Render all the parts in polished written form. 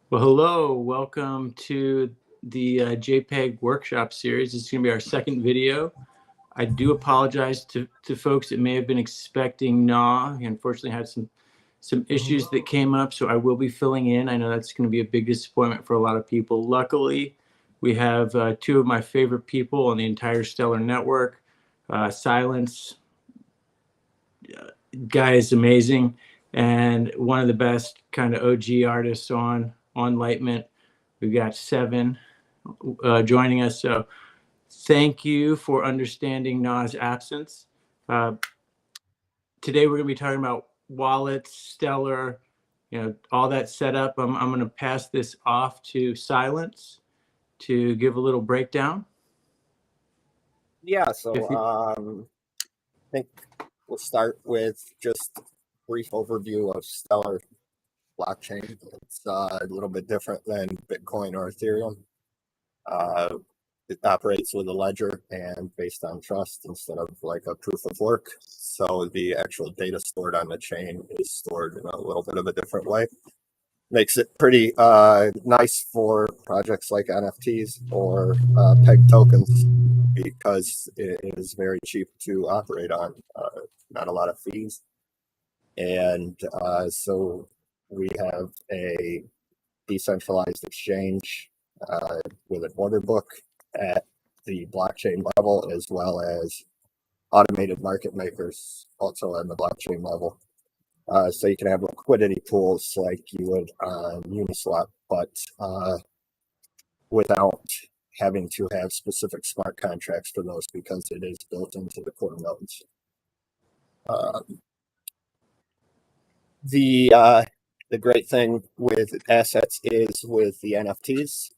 Well, hello, welcome to the JPEG Workshop Series. This is going to be our second video. I do apologize to folks that may have been expecting Gnaw. He unfortunately had some issues that came up, so I will be filling in. I know that's going to be a big disappointment for a lot of people. Luckily, we have two of my favorite people on the entire Stellar network. Silence, guy is amazing, and one of the best kind of OG artists on Litemint. We've got Seven joining us. So thank you for understanding Na's absence. Uh, Today we're going to be talking about wallets, Stellar, all that setup. I'm going to pass this off to Silence to give a little breakdown. Yeah, so I think we'll start with just a brief overview of Stellar blockchain. It's a little bit different than Bitcoin or Ethereum. It operates with a ledger and based on trust instead of like a proof of work. So the actual data stored on the chain is stored in a little bit of a different way. Makes it pretty nice for projects like NFTs or peg tokens because it is very cheap to operate on, not a lot of fees. And so we have a decentralized exchange with an order book at the blockchain level, as well as automated market makers also on the blockchain level. So you can have liquidity pools like you would on Uniswap, but without having to have specific smart contracts for those because it is built into the core nodes. The great thing with assets is with the NFTs,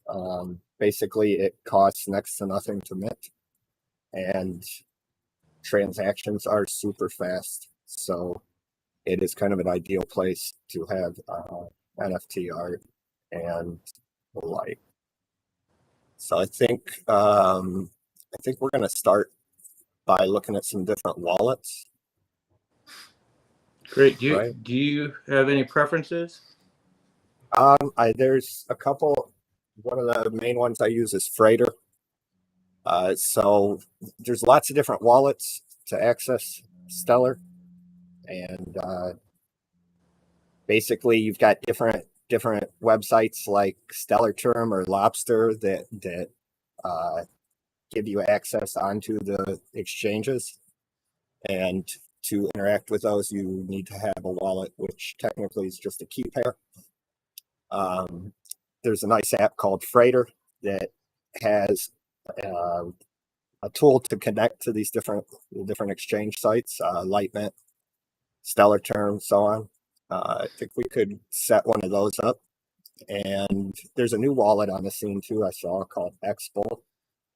basically it costs next to nothing to mint, and transactions are super fast. So it is kind of an ideal place to have NFT art and the like. So I think we're going to start by looking at some different wallets. Great. Do you have any preferences? There's a couple. One of the main ones I use is Freighter. So there's lots of different wallets to access Stellar, and basically you've got different websites like Stellar Term or Lobster that give you access onto the exchanges, and to interact with those you need to have a wallet, which technically is just a key pair. There's a nice app called Freighter that has a tool to connect to these different exchange sites, Litemint, Stellar Term, so on. I think we could set one of those up. And there's a new wallet on the scene too I saw called Expo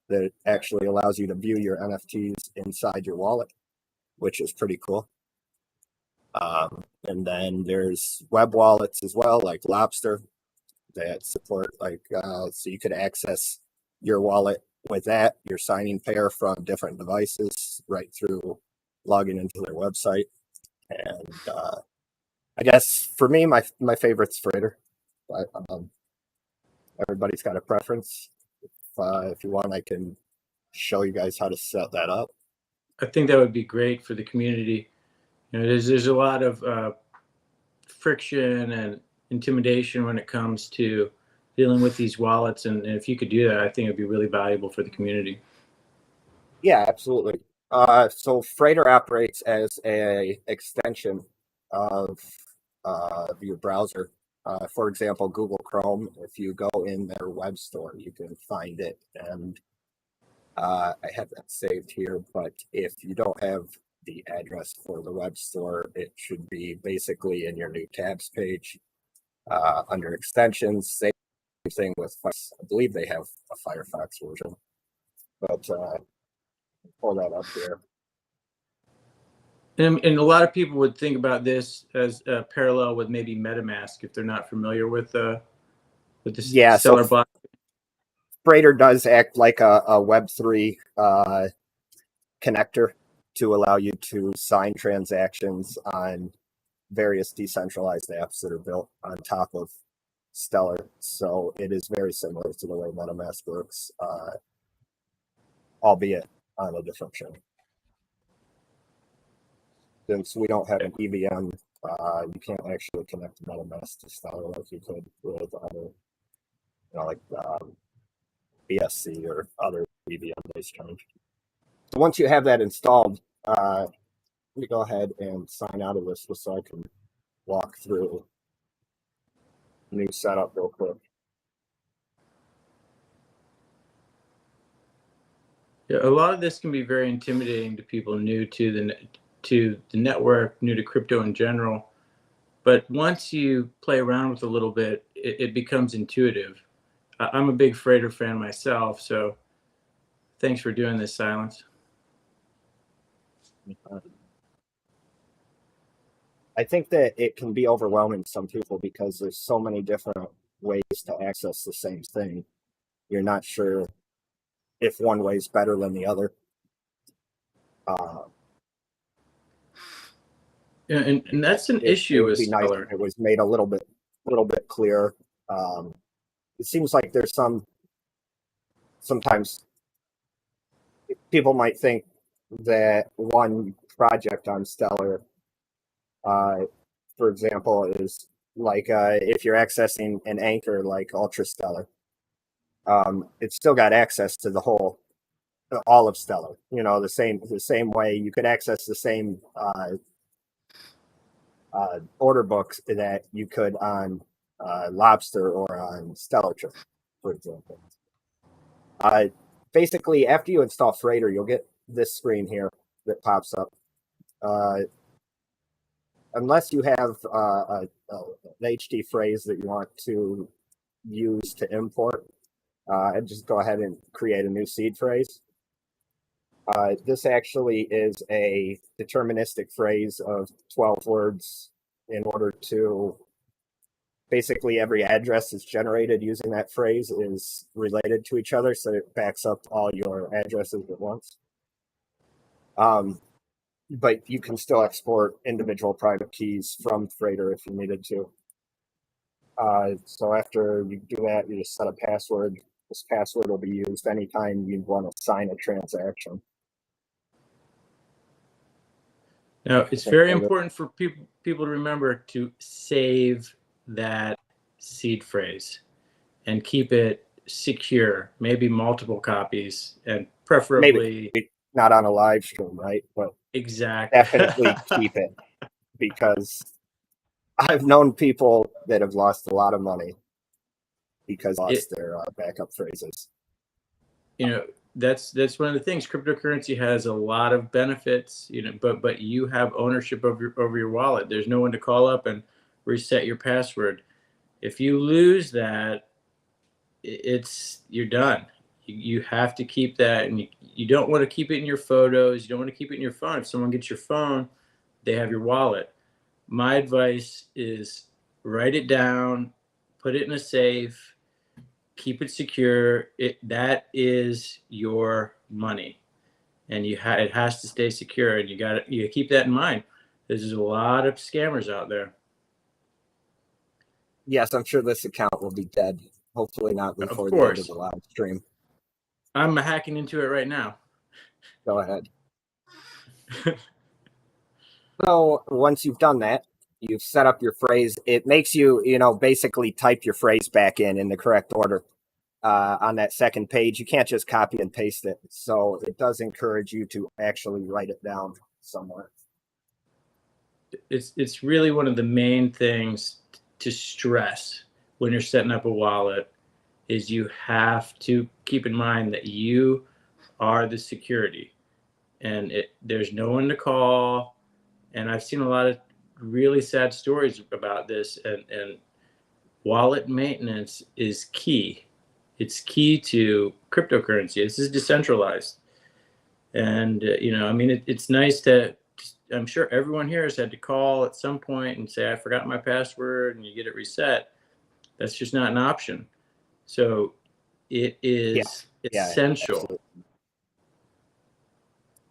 that actually allows you to view your NFTs inside your wallet, which is pretty cool. And then there's web wallets as well, like Lobster, that support so you could access your wallet with that, your signing pair from different devices right through logging into their website. And I guess for me, my favorite's Freighter, but everybody's got a preference. If you want, I can show you guys how to set that up. I think that would be great for the community. There's a lot of friction and intimidation when it comes to dealing with these wallets, and if you could do that, I think it'd be really valuable for the community. Yeah, absolutely. So Freighter operates as a extension of your browser. For example, Google Chrome, if you go in their web store, you can find it. And I have that saved here, but if you don't have the address for the web store, it should be basically in your new tabs page under extensions. Same thing with, I believe they have a Firefox version, but pull that up here. And a lot of people would think about this as a parallel with maybe MetaMask if they're not familiar with the Stellar block. Freighter does act like a Web3 connector to allow you to sign transactions on various decentralized apps that are built on top of Stellar, so it is very similar to the way MetaMask works, albeit on a different chain. Since we don't have an EVM, you can't actually connect MetaMask to Stellar like you could with other, like BSC or other EVM-based chains. So once you have that installed, let me go ahead and sign out of this just so I can walk through new setup real quick. Yeah, a lot of this can be very intimidating to people new to the network, new to crypto in general. But once you play around with it a little bit, it becomes intuitive. I'm a big Freighter fan myself, so thanks for doing this, Silence. I think that it can be overwhelming to some people because there's so many different ways to access the same thing. You're not sure if one way is better than the other. And that's an issue with Stellar. Nice if it was made a little bit clearer. It seems like there's sometimes people might think that one project on Stellar, for example, is like if you're accessing an anchor like UltraStellar, it's still got access to all of Stellar. The same way you could access the same order books that you could on Lobster or on Stellar, for example. Basically, after you install Freighter, you'll get this screen here that pops up. Unless you have an HD phrase that you want to use to import, and just go ahead and create a new seed phrase. This actually is a deterministic phrase of 12 words in order to basically every address that's generated using that phrase is related to each other, so it backs up all your addresses at once. But you can still export individual private keys from Freighter if you needed to. So after you do that, you just set a password. This password will be used anytime you want to sign a transaction. Now, it's very important for people to remember to save that seed phrase and keep it secure, maybe multiple copies, and preferably maybe not on a live stream, right? But exactly. Definitely keep it, because I've known people that have lost a lot of money because they lost their backup phrases. That's one of the things. Cryptocurrency has a lot of benefits, but you have ownership over your wallet. There's no one to call up and reset your password. If you lose that, you're done. You have to keep that, and you don't want to keep it in your photos. You don't want to keep it in your phone. If someone gets your phone, they have your wallet. My advice is write it down, put it in a safe, keep it secure. That is your money, and it has to stay secure. And you keep that in mind. There's a lot of scammers out there. Yes, I'm sure this account will be dead. Hopefully not before the end of the live stream. I'm hacking into it right now. Go ahead. So once you've done that, you've set up your phrase. It makes you, basically type your phrase back in the correct order. On that second page, you can't just copy and paste it. So it does encourage you to actually write it down somewhere. It's really one of the main things to stress when you're setting up a wallet is you have to keep in mind that you are the security, and there's no one to call. And I've seen a lot of really sad stories about this, and wallet maintenance is key. It's key to cryptocurrency. This is decentralized. And, it's nice to, I'm sure everyone here has had to call at some point and say, I forgot my password, and you get it reset. That's just not an option. So it is essential. Yeah,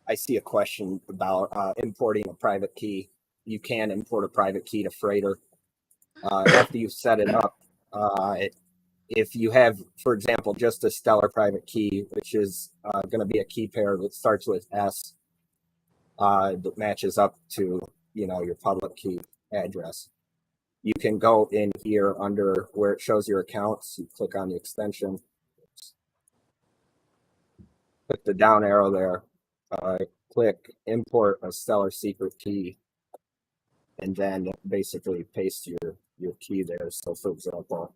I see a question about importing a private key. You can import a private key to Freighter. After you've set it up, If you have, for example, just a Stellar private key, which is going to be a key pair that starts with S, that matches up to, your public key address, you can go in here under where it shows your accounts. You click on the extension, click the down arrow there, click import a Stellar secret key, and then basically paste your key there. So, for example,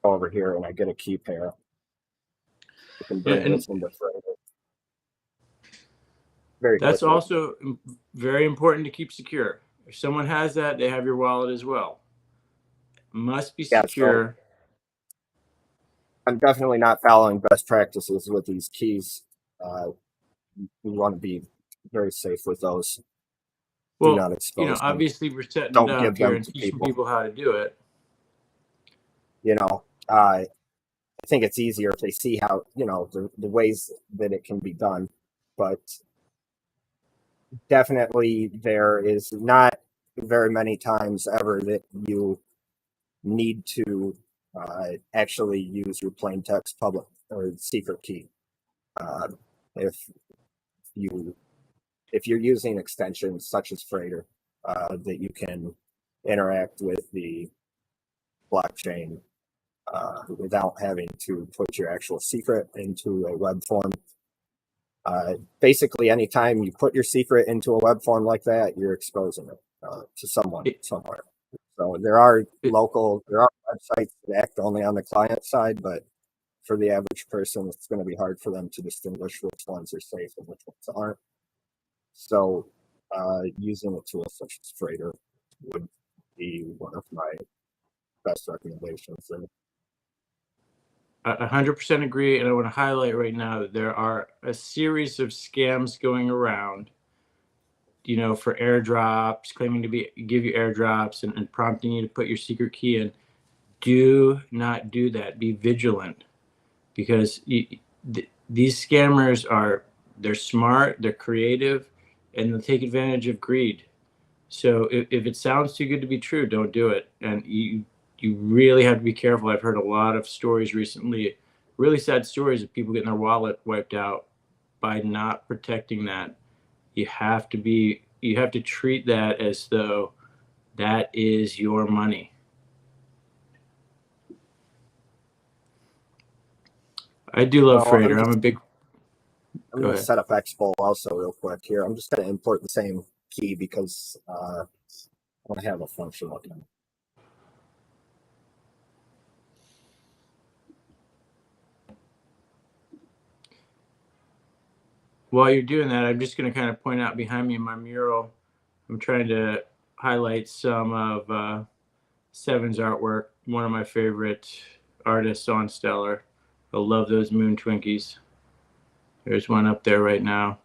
over here and I get a key pair, you can bring And this into Freighter very that's quickly. also very important to keep secure. If someone has that, they have your wallet as well. Must be Yeah, so secure. I'm definitely not following best practices with these keys. We want to be very safe with those. Do not Well, expose them. obviously we're setting it Don't up give here them and to teaching people. people how to do it. I think it's easier if they see how, the ways that it can be done. But definitely there is not very many times ever that you need to actually use your plain text public or secret key. If you're using extensions such as Freighter, that you can interact with the blockchain without having to put your actual secret into a web form. Basically, anytime you put your secret into a web form like that, you're exposing it to someone somewhere. So there are websites that act only on the client side, but for the average person, it's going to be hard for them to distinguish which ones are safe and which ones aren't. So using a tool such as Freighter would be one of my best recommendations. And 100% agree, and I want to highlight right now that there are a series of scams going around, for airdrops, claiming to give you airdrops and prompting you to put your secret key in. Do not do that. Be vigilant, because these scammers they're smart, they're creative, and they'll take advantage of greed. So if it sounds too good to be true, don't do it. And you really have to be careful. I've heard a lot of stories recently, really sad stories of people getting their wallet wiped out by not protecting that. You have to treat that as though that is your money. I do love well, Freighter. I'm a big. I'm Go going to ahead. set up Expo also real quick here. I'm just going to import the same key because I want to have a functional account. While you're doing that, I'm just going to kind of point out behind me in my mural, I'm trying to highlight some of Seven's artwork. One of my favorite artists on Stellar. I love those moon Twinkies. There's one up there right now.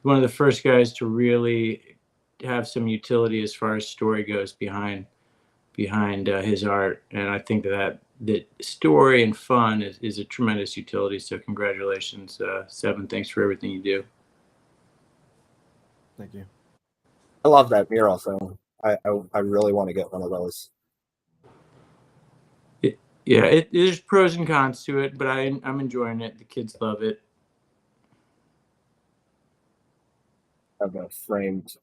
One of the first guys to really have some utility as far as story goes behind his art, and I think that story and fun is a tremendous utility. So congratulations, Seven. Thanks for everything you do. Thank you. I love that mural film. I really want to get one of those. There's pros and cons to it, but I'm enjoying it. The kids love it. I've got framed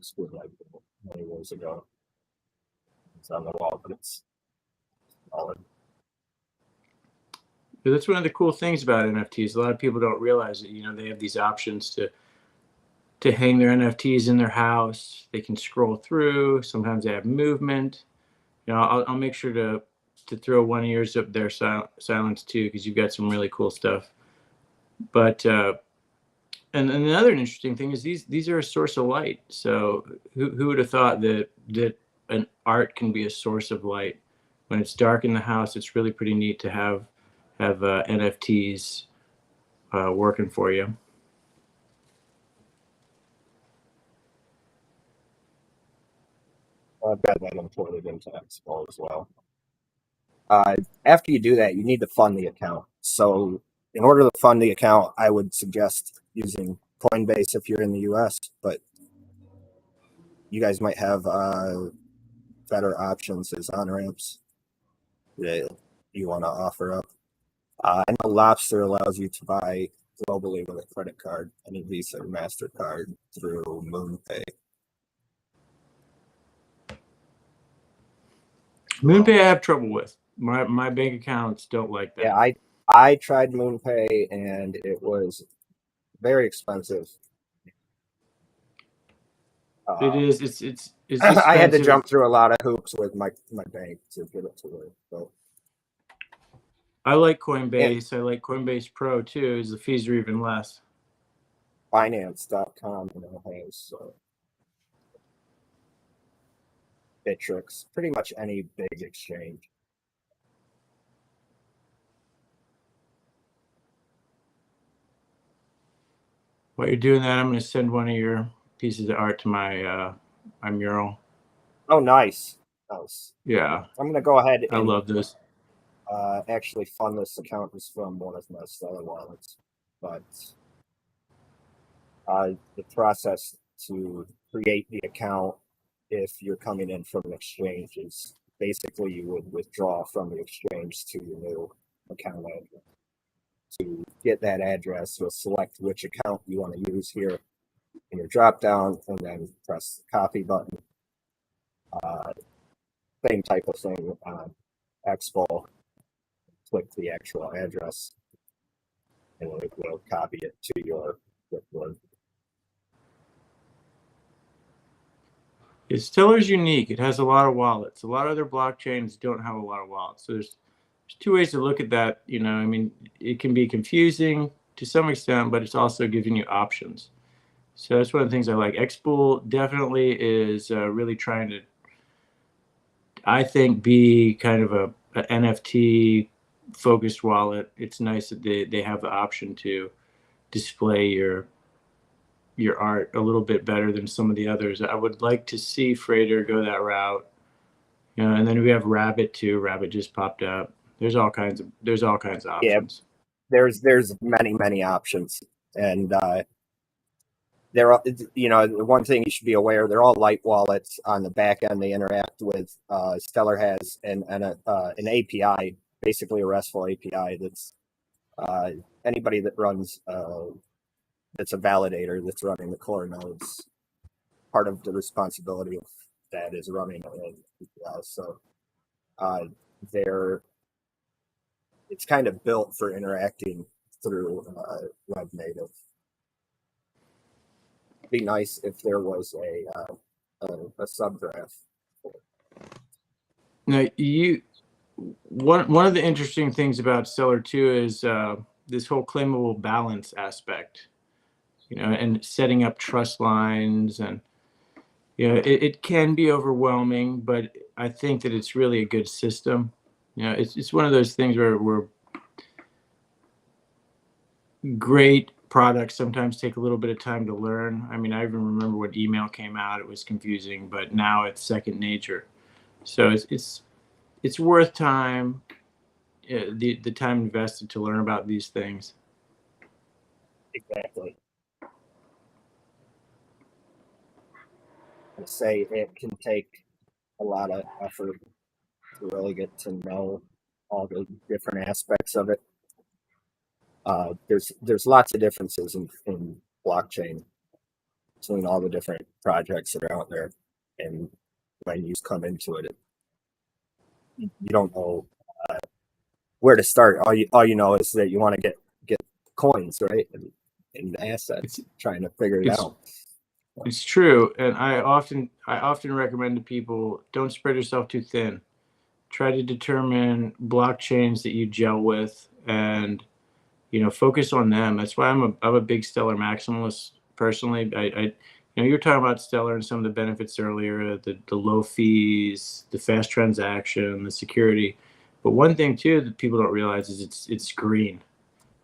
school like many years ago. It's on the wall, but it's solid. But that's one of the cool things about NFTs. A lot of people don't realize that they have these options to hang their NFTs in their house. They can scroll through. Sometimes they have movement. I'll make sure to throw one of yours up there, Silence too, because you've got some really cool stuff. But and another interesting thing is these are a source of light. So who would have thought that an art can be a source of light? When it's dark in the house, it's really pretty neat to have NFTs working for you. I've got that imported into Expo as well. After you do that, you need to fund the account. So in order to fund the account, I would suggest using Coinbase if you're in the US, but you guys might have better options as on-ramps that you want to offer up. I know Lobster allows you to buy globally with a credit card, any Visa or MasterCard through MoonPay. MoonPay I have trouble with. My bank accounts don't like that. Yeah, I tried MoonPay and it was very expensive. It is. It's I had to expensive. jump through a lot of hoops with my bank to get it to work. So. I like Coinbase. I like Coinbase Pro too, as the fees are even less. Binance.com has Bittrex, pretty much any big exchange. While you're doing that, I'm going to send one of your pieces of art to my my mural. Oh, nice. Yeah, I'm going to go ahead I and love this. actually fund this account is from one of my Stellar wallets, but the process to create the account, if you're coming in from an exchange, is basically you would withdraw from the exchange to your new account address. To get that address, you'll select which account you want to use here in your drop down, and then press the copy button. Same type of thing on Expo. Click the actual address, and it will copy it to your clipboard. Stellar's unique. It has a lot of wallets. A lot of other blockchains don't have a lot of wallets. So there's two ways to look at that. You know, I mean, it can be confusing to some extent, but it's also giving you options. So that's one of the things I like. Xpool definitely is really trying to, I think, be kind of a NFT focused wallet. It's nice that they have the option to display your art a little bit better than some of the others. I would like to see Freighter go that route. You know, and then we have Rabbit too. Rabbit just popped up. There's all kinds of options. Yeah, there's many options, and they're all, one thing you should be aware, they're all light wallets. On the back end they interact with Stellar has an API, basically a RESTful API that's anybody that runs that's a validator that's running the core nodes, part of the responsibility of that is running an API. So it's kind of built for interacting through web native. Be nice if there was a subgraph. Now, one of the interesting things about Stellar 2 is this whole claimable balance aspect, you know, and setting up trust lines, and you know, it can be overwhelming, but I think that it's really a good system. You know, it's one of those things where great products sometimes take a little bit of time to learn. I mean, I even remember when email came out, it was confusing, but now it's second nature. So it's worth time, the time invested to learn about these things. Exactly. I say it can take a lot of effort to really get to know all the different aspects of it. There's lots of differences in blockchain between all the different projects that are out there, and when you come into it, you don't know where to start. All you know is that you want to get coins, right, and assets. Trying to figure it out. It's true, and I often recommend to people, don't spread yourself too thin. Try to determine blockchains that you gel with, and you know, focus on them. That's why I'm a big Stellar maximalist personally. You know, you were talking about Stellar and some of the benefits earlier, the low fees, the fast transaction, the security. But one thing too that people don't realize is it's green.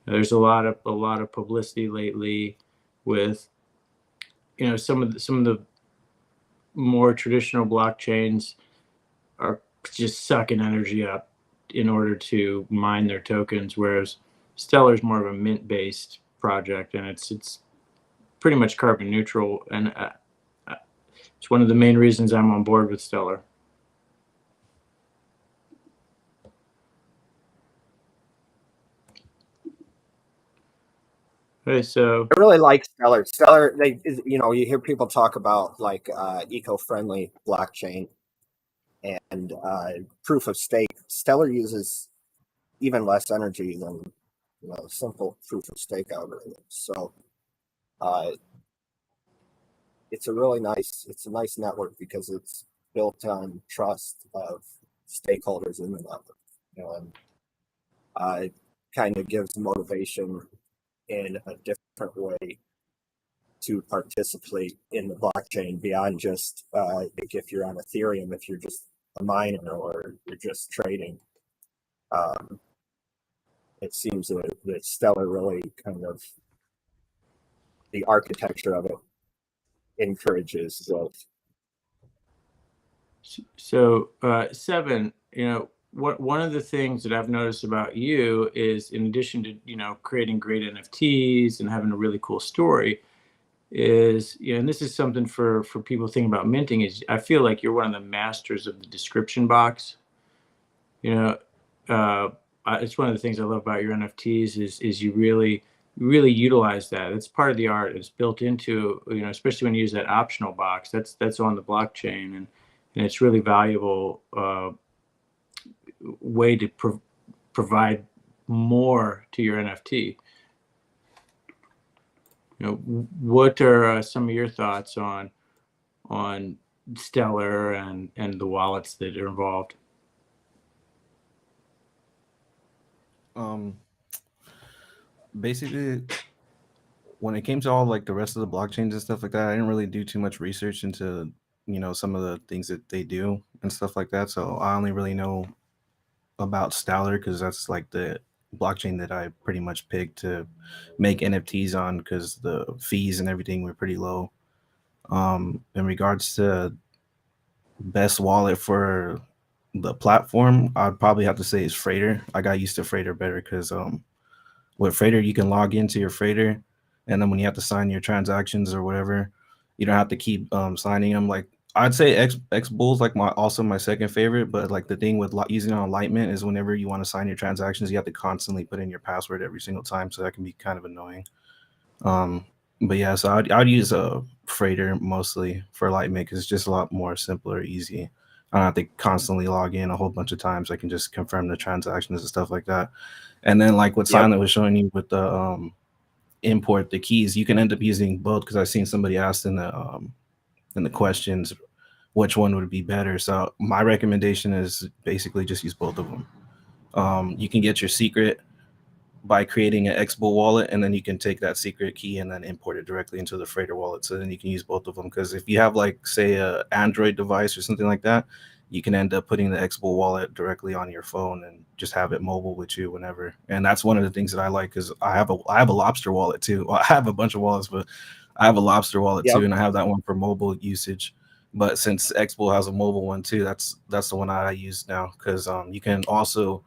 There's a lot of publicity lately with, you know, some of the more traditional blockchains are just sucking energy up in order to mine their tokens, whereas Stellar is more of a mint-based project, and it's pretty much carbon neutral, and it's one of the main reasons I'm on board with Stellar. Okay, so I really like Stellar. Stellar, you hear people talk about like eco-friendly blockchain and proof of stake. Stellar uses even less energy than simple proof of stake algorithm. So it's a nice network because it's built on trust of stakeholders in the network, and it kind of gives motivation in a different way to participate in the blockchain beyond just like if you're on Ethereum, if you're just a miner or you're just trading. It seems that Stellar really kind of, the architecture of it encourages growth. So, Seven, one of the things that I've noticed about you is, in addition to creating great NFTs and having a really cool story, is and this is something for people thinking about minting, is I feel like you're one of the masters of the description box. It's one of the things I love about your NFTs is you really utilize that. It's part of the art. It's built into especially when you use that optional box. That's on the blockchain, and it's really valuable way to provide more to your NFT. What are some of your thoughts on Stellar and the wallets that are involved? Basically, when it came to all like the rest of the blockchains and stuff like that, I didn't really do too much research into some of the things that they do and stuff like that. So I only really know about Stellar because that's like the blockchain that I pretty much picked to make NFTs on because the fees and everything were pretty low. In regards to best wallet for the platform, I'd probably have to say is Freighter. I got used to Freighter better because with Freighter you can log into your Freighter, and then when you have to sign your transactions or whatever, you don't have to keep signing them. Like I'd say X Bull's like also my second favorite, but like the thing with using it on Litemint is whenever you want to sign your transactions, you have to constantly put in your password every single time, so that can be kind of annoying. But yeah, so I'd use a Freighter mostly for Litemint because it's just a lot more simpler, easy. I don't have to constantly log in a whole bunch of times. I can just confirm the transactions and stuff like that. And then like what Silent was showing you with the import the keys, you can end up using both because I've seen somebody asked in the questions which one would be better. So my recommendation is basically just use both of them. You can get your secret by creating an X-Bull wallet, and then you can take that secret key and then import it directly into the Freighter wallet. So then you can use both of them, because if you have like say a Android device or something like that, you can end up putting the X-Bull wallet directly on your phone and just have it mobile with you whenever. And that's one of the things that I like, because I have a Lobster wallet too. Well, I have a bunch of wallets, but I have a Lobster wallet too, and I have that one for mobile usage. But since X-Bull has a mobile one too, that's the one I use now, because you can also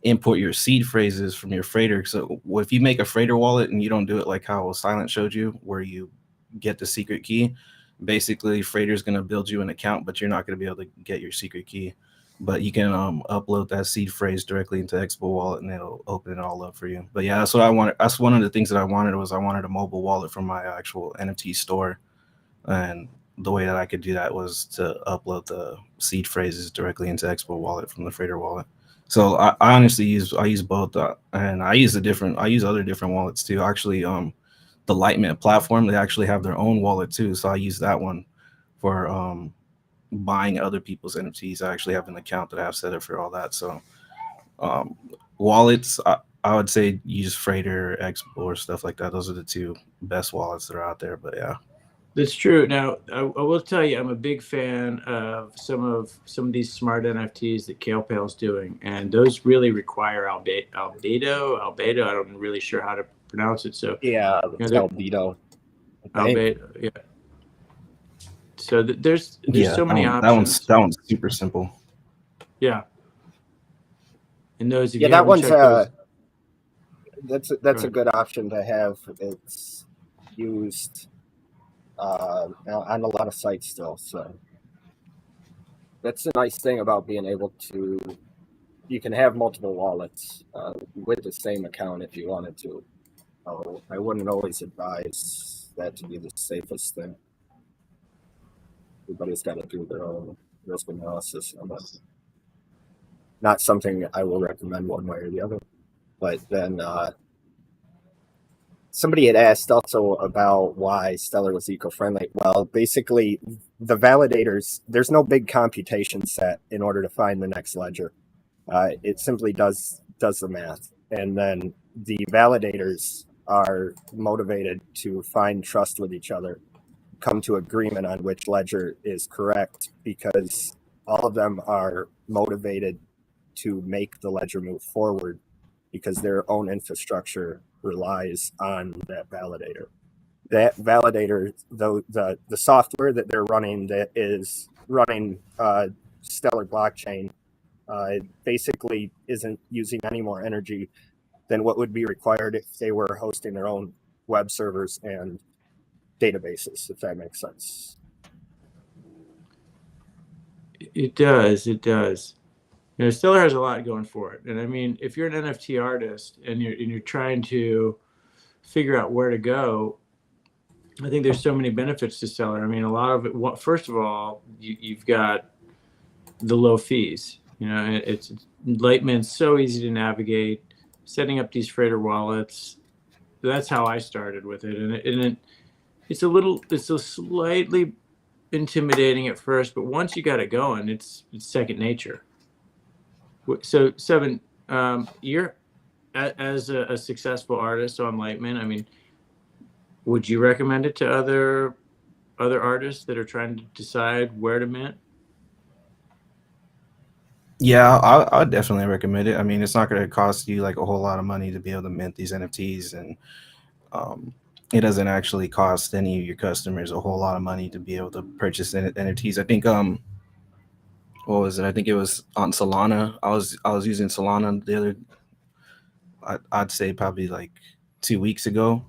import your seed phrases from your Freighter. So if you make a Freighter wallet and you don't do it like how Silent showed you, where you get the secret key, basically Freighter is going to build you an account, but you're not going to be able to get your secret key. But you can upload that seed phrase directly into Expo wallet, and it'll open it all up for you. But yeah, that's what I wanted. That's one of the things that I wanted a mobile wallet for my actual NFT store. And the way that I could do that was to upload the seed phrases directly into Expo wallet from the Freighter wallet. So I honestly use both, and I use other different wallets too. Actually, the Litemint platform, they actually have their own wallet too. So I use that one for buying other people's NFTs. I actually have an account that I have set up for all that. So wallets, I would say use Freighter, Expo, or stuff like that. Those are the two best wallets that are out there. But yeah. That's true. Now, I will tell you, I'm a big fan of some of these smart NFTs that KalePale's doing, and those really require albedo. I don't really sure how to pronounce it. So yeah, albedo. Albedo, yeah. So there's so many options. That one's super simple. Yeah. And those, that one's that's a good option to have. It's used on a lot of sites still. So that's the nice thing about being able to. You can have multiple wallets with the same account if you wanted to. I wouldn't always advise that to be the safest thing. Everybody's got to do their own risk analysis on that. Not something I will recommend one way or the other. But then somebody had asked also about why Stellar was eco-friendly. Well, basically, the validators, there's no big computation set in order to find the next ledger. It simply does the math. And then the validators are motivated to find trust with each other, come to agreement on which ledger is correct, because all of them are motivated to make the ledger move forward because their own infrastructure relies on that validator. That validator, though, the software that they're running that is running Stellar blockchain basically isn't using any more energy than what would be required if they were hosting their own web servers and databases, if that makes sense. It does. It does. You know, Stellar has a lot going for it. And I mean, if you're an NFT artist and you're trying to figure out where to go, I think there's so many benefits to Stellar. I mean, a lot of it, first of all, you've got the low fees. You know, Litemint's so easy to navigate. Setting up these freighter wallets, that's how I started with it. And it's a slightly intimidating at first, but once you got it going, it's second nature. So Seven, you're as a successful artist on Litemint. I mean, would you recommend it to other artists that are trying to decide where to mint? Yeah, I definitely recommend it. I mean, it's not going to cost you like a whole lot of money to be able to mint these NFTs, and it doesn't actually cost any of your customers a whole lot of money to be able to purchase NFTs. I think what was it? I think it was on Solana. I was using Solana the other, I'd say probably like 2 weeks ago,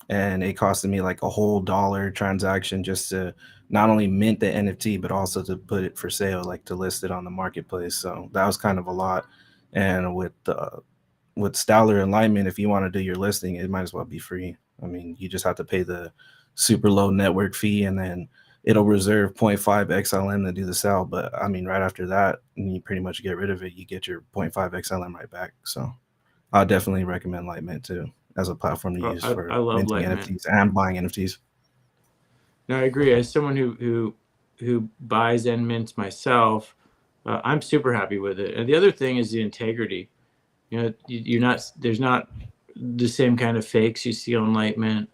and it costed me like a whole $1 transaction just to not only mint the NFT, but also to put it for sale, like to list it on the marketplace. So that was kind of a lot. And with Stellar and Litemint, if you want to do your listing, it might as well be free. I mean, you just have to pay the super low network fee, and then it'll reserve 0.5 XLM to do the sell. But I mean, right after that, you pretty much get rid of it. You get your 0.5 XLM right back. So I definitely recommend Litemint too as a platform to use for minting NFTs and buying NFTs. No, I agree. As someone who buys and mints myself, I'm super happy with it. And the other thing is the integrity. You know, there's not the same kind of fakes you see on Litemint.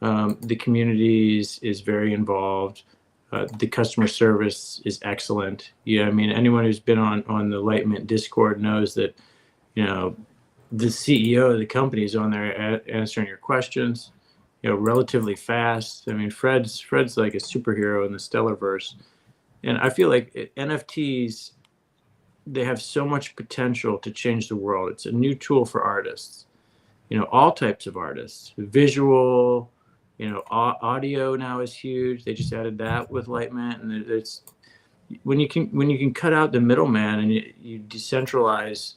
The community is very involved. The customer service is excellent. Yeah, I mean, anyone who's been on the Litemint Discord knows that, you know, the CEO of the company is on there answering your questions, you know, relatively fast. I mean, Fred's like a superhero in the Stellarverse. And I feel like NFTs, they have so much potential to change the world. It's a new tool for artists, you know, all types of artists, visual, you know, audio now is huge. They just added that with Litemint, and it's when you can cut out the middleman and you decentralize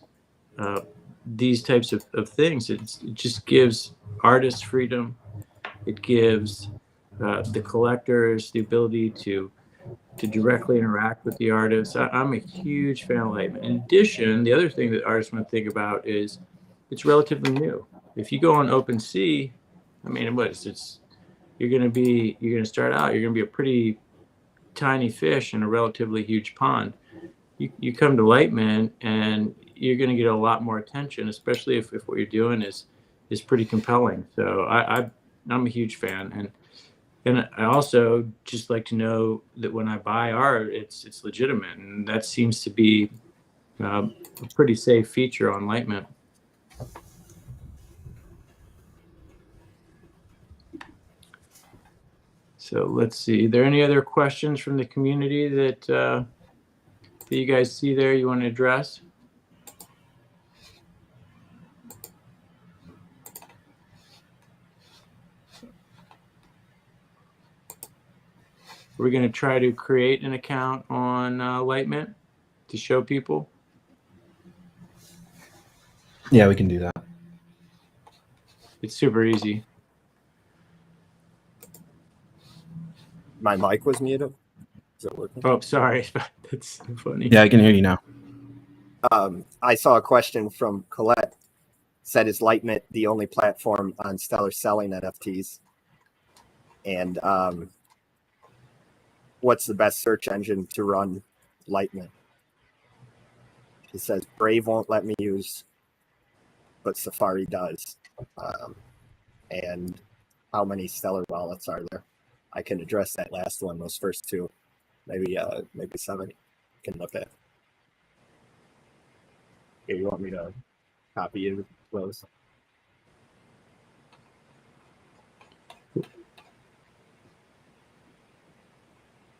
these types of things, it just gives artists freedom. It gives the collectors the ability to directly interact with the artists. I'm a huge fan of Litemint. In addition, the other thing that artists want to think about is it's relatively new. If you go on OpenSea, I mean, you're going to start out, you're going to be a pretty tiny fish in a relatively huge pond. You come to Litemint and you're going to get a lot more attention, especially if what you're doing is pretty compelling. So I'm a huge fan, and I also just like to know that when I buy art, it's legitimate, and that seems to be a pretty safe feature on Litemint. So let's see. Are there any other questions from the community that you guys see there you want to address? We're going to try to create an account on Litemint to show people. Yeah, we can do that. It's super easy. My mic was muted. Is it working? Oh, sorry. That's so funny. Yeah, I can hear you now. I saw a question from Colette. Said, is Litemint the only platform on Stellar selling NFTs? And what's the best search engine to run Litemint? She says, Brave won't let me use, but Safari does. And how many Stellar wallets are there? I can address that last one, those first two. Maybe 7 you can look at. Okay, you want me to copy you those?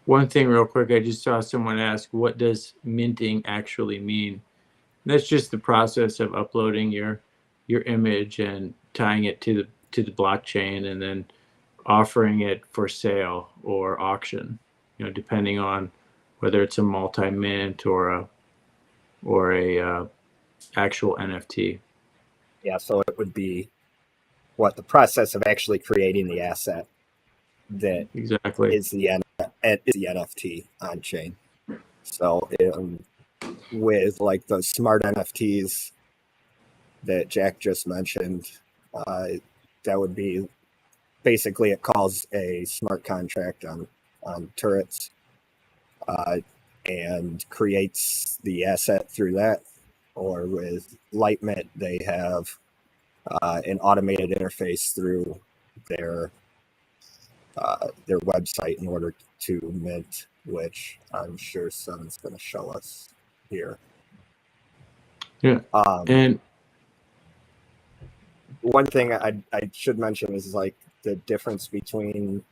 One thing real quick, I just saw someone ask, what does minting actually mean? And that's just the process of uploading your image and tying it to the blockchain and then offering it for sale or auction, depending on whether it's a multi-mint or a actual NFT. Yeah, so it would be the process of actually creating the asset that exactly is the NFT on chain. So with like the smart NFTs that Jack just mentioned, that would be basically, it calls a smart contract on turrets and creates the asset through that. Or with Litemint, they have an automated interface through their website in order to mint, which I'm sure Seven's going to show us here. Yeah. And one thing I should mention is like the difference between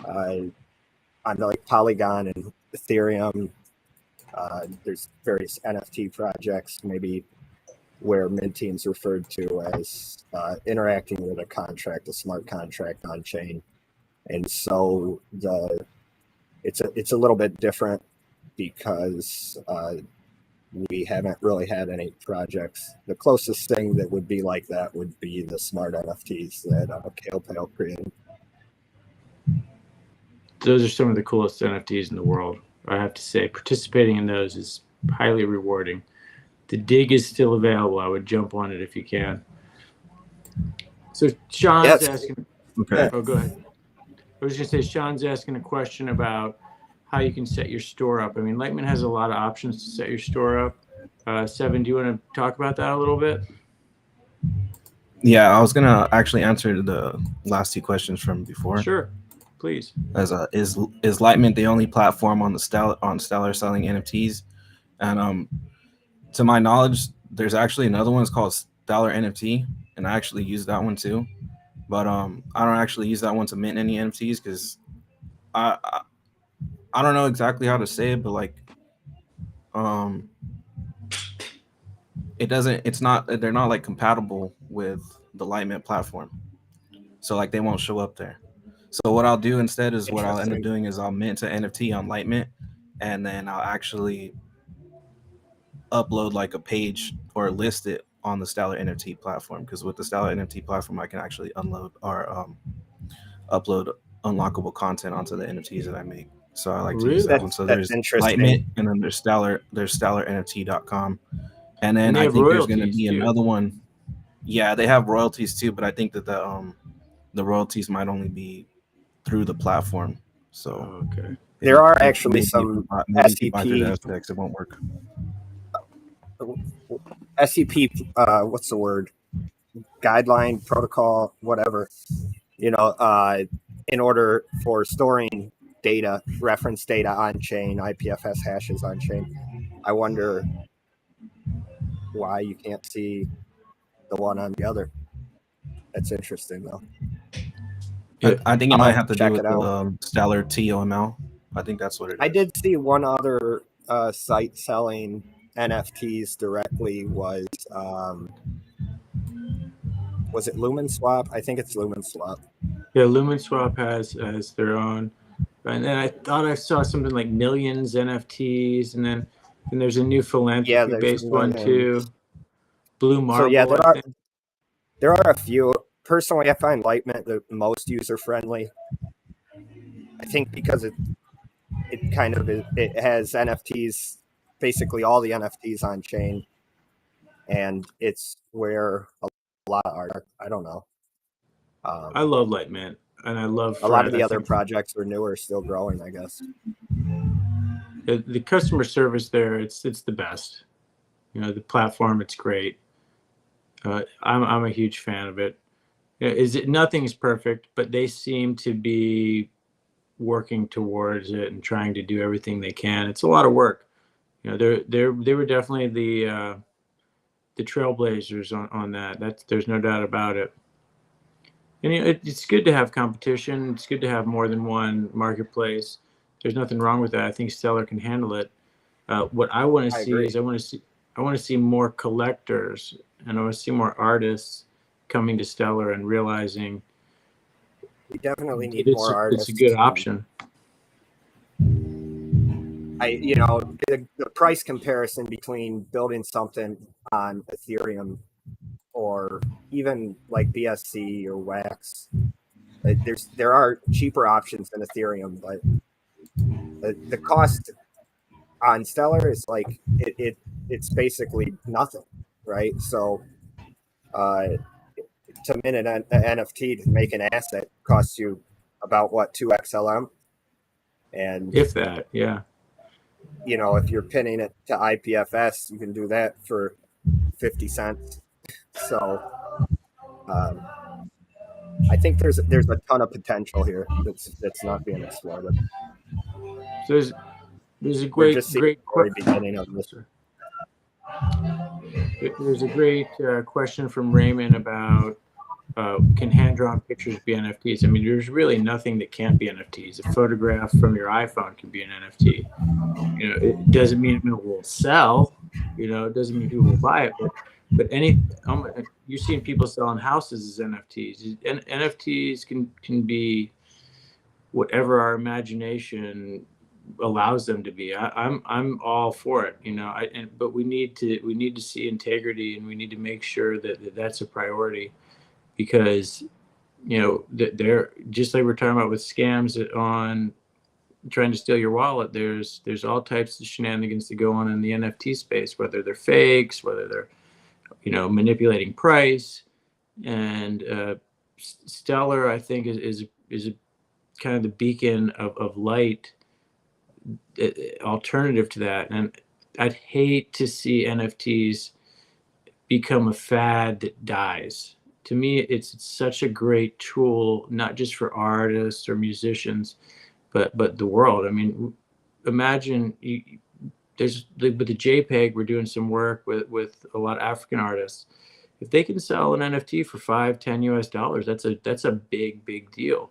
on like Polygon and Ethereum. There's various NFT projects, maybe where minting is referred to as interacting with a contract, a smart contract on chain, and so it's a little bit different because we haven't really had any projects. The closest thing that would be like that would be the smart NFTs that Kale Pale created. Those are some of the coolest NFTs in the world. I have to say, participating in those is highly rewarding. The dig is still available. I would jump on it if you can. So Sean's asking. Okay. Oh, go ahead. I was going to say, Sean's asking a question about how you can set your store up. I mean, Litemint has a lot of options to set your store up. Seven, do you want to talk about that a little bit? Yeah, I was gonna actually answer the last two questions from before. Sure, please. As is Litemint the only platform on Stellar selling NFTs? And to my knowledge, there's actually another one. It's called Stellar NFT, and I actually use that one too. But I don't actually use that one to mint any NFTs because I don't know exactly how to say it, but like they're not like compatible with the Litemint platform, so like they won't show up there. So what I'll do instead is what I'll end up doing is I'll mint an NFT on Litemint, and then I'll actually upload like a page or list it on the Stellar NFT platform, because with the Stellar NFT platform I can actually unload or upload unlockable content onto the NFTs that I make. So I like to use that one. So there's Litemint, and then there's StellarNFT.com, and then I think there's going to be another one. Yeah, they have royalties too, but I think that the royalties might only be through the platform. So okay, there are actually some SEP. It won't work. SEP, what's the word? Guideline, protocol, whatever. In order for storing data, reference data on chain, IPFS hashes on chain. I wonder why you can't see the one on the other. That's interesting, though. I think it might have to do with the Stellar TOML. I think that's what it is. I did see one other site selling NFTs directly. Was it LumenSwap? I think it's LumenSwap. Yeah, LumenSwap has their own. And then I thought I saw something like Millions NFTs, and there's a new Yeah, philanthropy there's based one millions. too. Blue So yeah, Marble, I think. there are a few. Personally, I find Litemint the most user friendly. I think because it kind of it has NFTs, basically all the NFTs on chain, and it's where a lot of art. I don't know. I love Litemint, and I love A lot of Friend. the I other think projects are newer, still growing, I guess. the customer service there, it's the best. You know, the platform, it's great. I'm a huge fan of it. Nothing's perfect, but they seem to be working towards it and trying to do everything they can. It's a lot of work. You know, they were definitely the trailblazers on that. There's no doubt about it. And you know, it's good to have competition. It's good to have more than one marketplace. There's nothing wrong with that. I think Stellar can handle it. What I want to I see agree. is I want to see more collectors, and I want to see more artists coming to Stellar and realizing We definitely need it's more it's a artists. good option. The price comparison between building something on Ethereum or even like BSC or Wax, there are cheaper options than Ethereum, but the cost on Stellar is like it's basically nothing, right? So to mint an NFT to make an asset costs you about what 2 XLM, and If that, yeah. if you're pinning it to IPFS, you can do that for 50 cents. So I think there's a ton of potential here that's not being exploited. So there's a We're just seeing great the very beginning of this. there's a great question from Raymond about can hand-drawn pictures be NFTs? I mean, there's really nothing that can't be NFTs. A photograph from your iPhone can be an NFT. You know, it doesn't mean it will sell. You know, it doesn't mean people will buy it. But you're seeing people selling houses as NFTs. And NFTs can be whatever our imagination allows them to be. I'm all for it. You know, but we need to see integrity, and we need to make sure that that's a priority, because you know they're just like we're talking about with scams on trying to steal your wallet. There's all types of shenanigans that go on in the NFT space, whether they're fakes, whether they're manipulating price. And Stellar, I think, is a kind of the beacon of light alternative to that. And I'd hate to see NFTs become a fad that dies. To me, it's such a great tool, not just for artists or musicians, but the world. I mean, imagine with the JPEG, we're doing some work with a lot of African artists. If they can sell an NFT for $5-10 US, that's a big deal,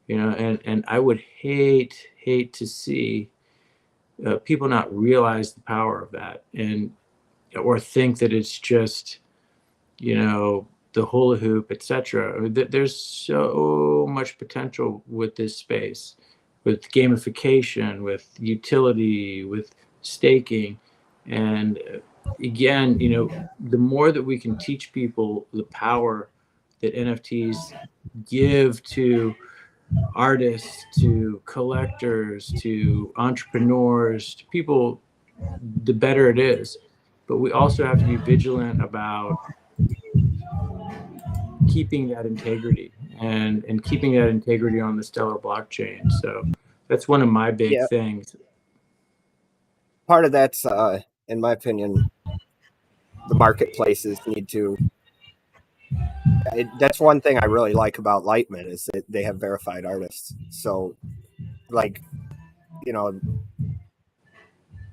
and I would hate to see people not realize the power of that, and or think that it's just the hula hoop, etc. There's so much potential with this space, with gamification, with utility, with staking. And again, the more that we can teach people the power that NFTs give to artists, to collectors, to entrepreneurs, to people, the better it is. But we also have to be vigilant about keeping that integrity and keeping that integrity on the Stellar blockchain. So that's one of my big Yeah, things. part of that's, in my opinion, the marketplaces need to. That's one thing I really like about Litemint is that they have verified artists. So, like, you know,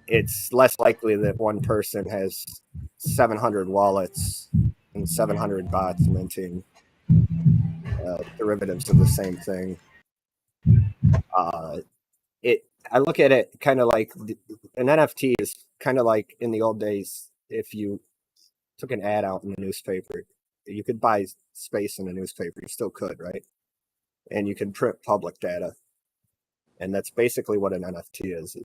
it's less likely that one person has 700 wallets and 700 bots minting derivatives of the same thing. I look at it kind of like an NFT is kind of like in the old days. If you took an ad out in the newspaper, you could buy space in a newspaper. You still could, right? And you can print public data. And that's basically what an NFT is.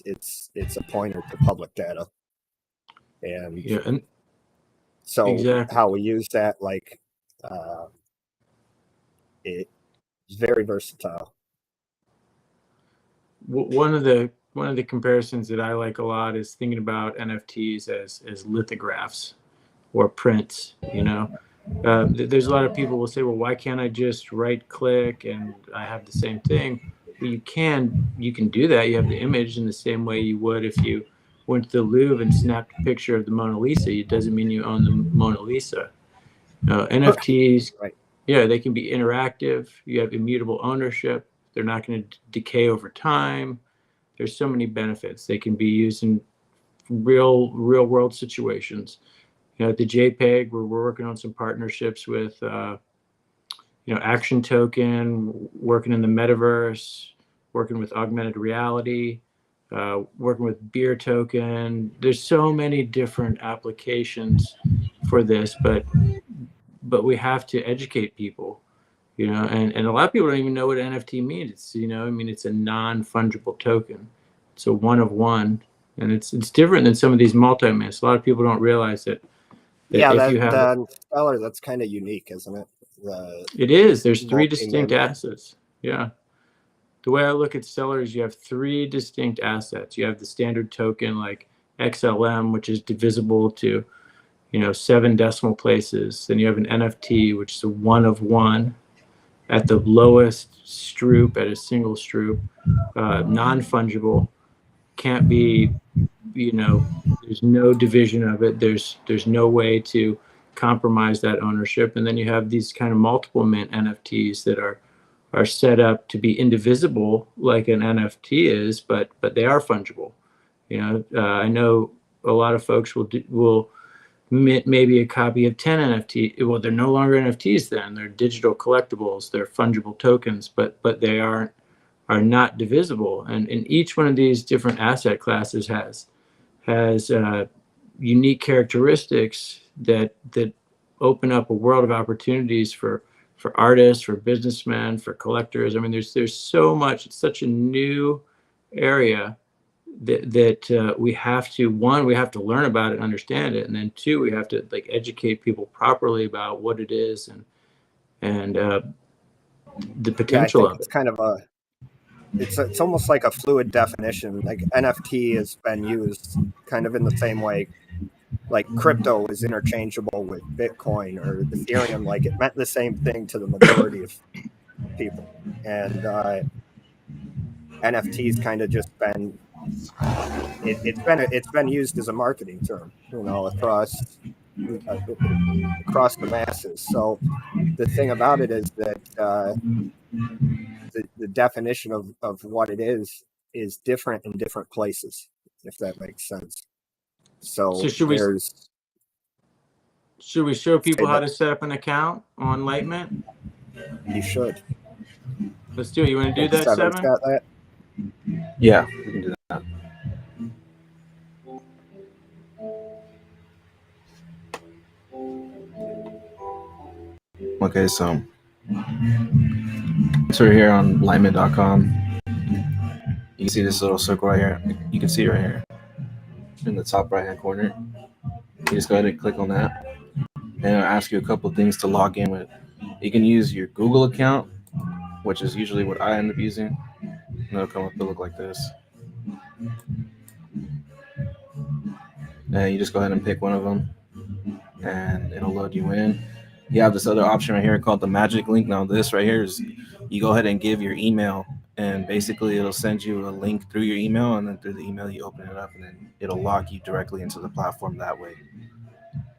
It's a pointer to public data. And Yeah, and so exactly. how we use that, like, it's very versatile. One of the comparisons that I like a lot is thinking about NFTs as lithographs or prints. You know, there's a lot of people will say, well, why can't I just right click and I have the same thing? Well, you can do that. You have the image in the same way you would if you went to the Louvre and snapped a picture of the Mona Lisa. It doesn't mean you own the Mona Lisa. NFTs, Right. yeah, they can be interactive. You have immutable ownership. They're not going to decay over time. There's so many benefits. They can be used in real world situations. You know, at the JPEG, we're working on some partnerships with, Action Token, working in the metaverse, working with augmented reality, working with Beer Token. There's so many different applications for this, but we have to educate people, and a lot of people don't even know what NFT means. It's, I mean, it's a non-fungible token. It's a one of one, and it's different than some of these multi-mints. A lot of people don't realize that Yeah, if you have the Stellar, that's kind of unique, isn't it? it is. There's three multi-mint. distinct assets. Yeah. The way I look at Stellar is you have three distinct assets. You have the standard token like XLM, which is divisible to, 7 decimal places. Then you have an NFT, which is a one of one at the lowest stroop, at a single stroop, non-fungible, can't be, there's no division of it. There's no way to compromise that ownership. And then you have these kind of multiple mint NFTs that are set up to be indivisible like an NFT is, but they are fungible. I know a lot of folks will mint maybe a copy of 10 NFT. Well, they're no longer NFTs then. They're digital collectibles. They're fungible tokens, but they are not divisible. And each one of these different asset classes has unique characteristics that open up a world of opportunities for artists, for businessmen, for collectors. I mean, there's so much. It's such a new area that we have to learn about it and understand it, and then two, we have to educate people properly about what it is and the potential I think of it's it. kind of it's almost like a fluid definition. Like NFT has been used kind of in the same way, like crypto is interchangeable with Bitcoin or Ethereum. Like, it meant the same thing to the majority of people, and NFT's kind of just been it's been used as a marketing term, across the masses. So the thing about it is that the definition of what it is different in different places, if that makes sense. So Should we show people how to set up an account on Litemint? You should. Let's do it. You want to do Think that, Seven's Seven? got that? Yeah, we can do that. Okay, so we're here on Litemint.com. You can see this little circle right here. You can see it right here in the top right hand corner. You just go ahead and click on that, and it'll ask you a couple of things to log in with. You can use your Google account, which is usually what I end up using. And it'll come up to look like this. And you just go ahead and pick one of them, and it'll load you in. You have this other option right here called the magic link. Now this right here is you go ahead and give your email, and basically it'll send you a link through your email, and then through the email you open it up, and then it'll log you directly into the platform that way.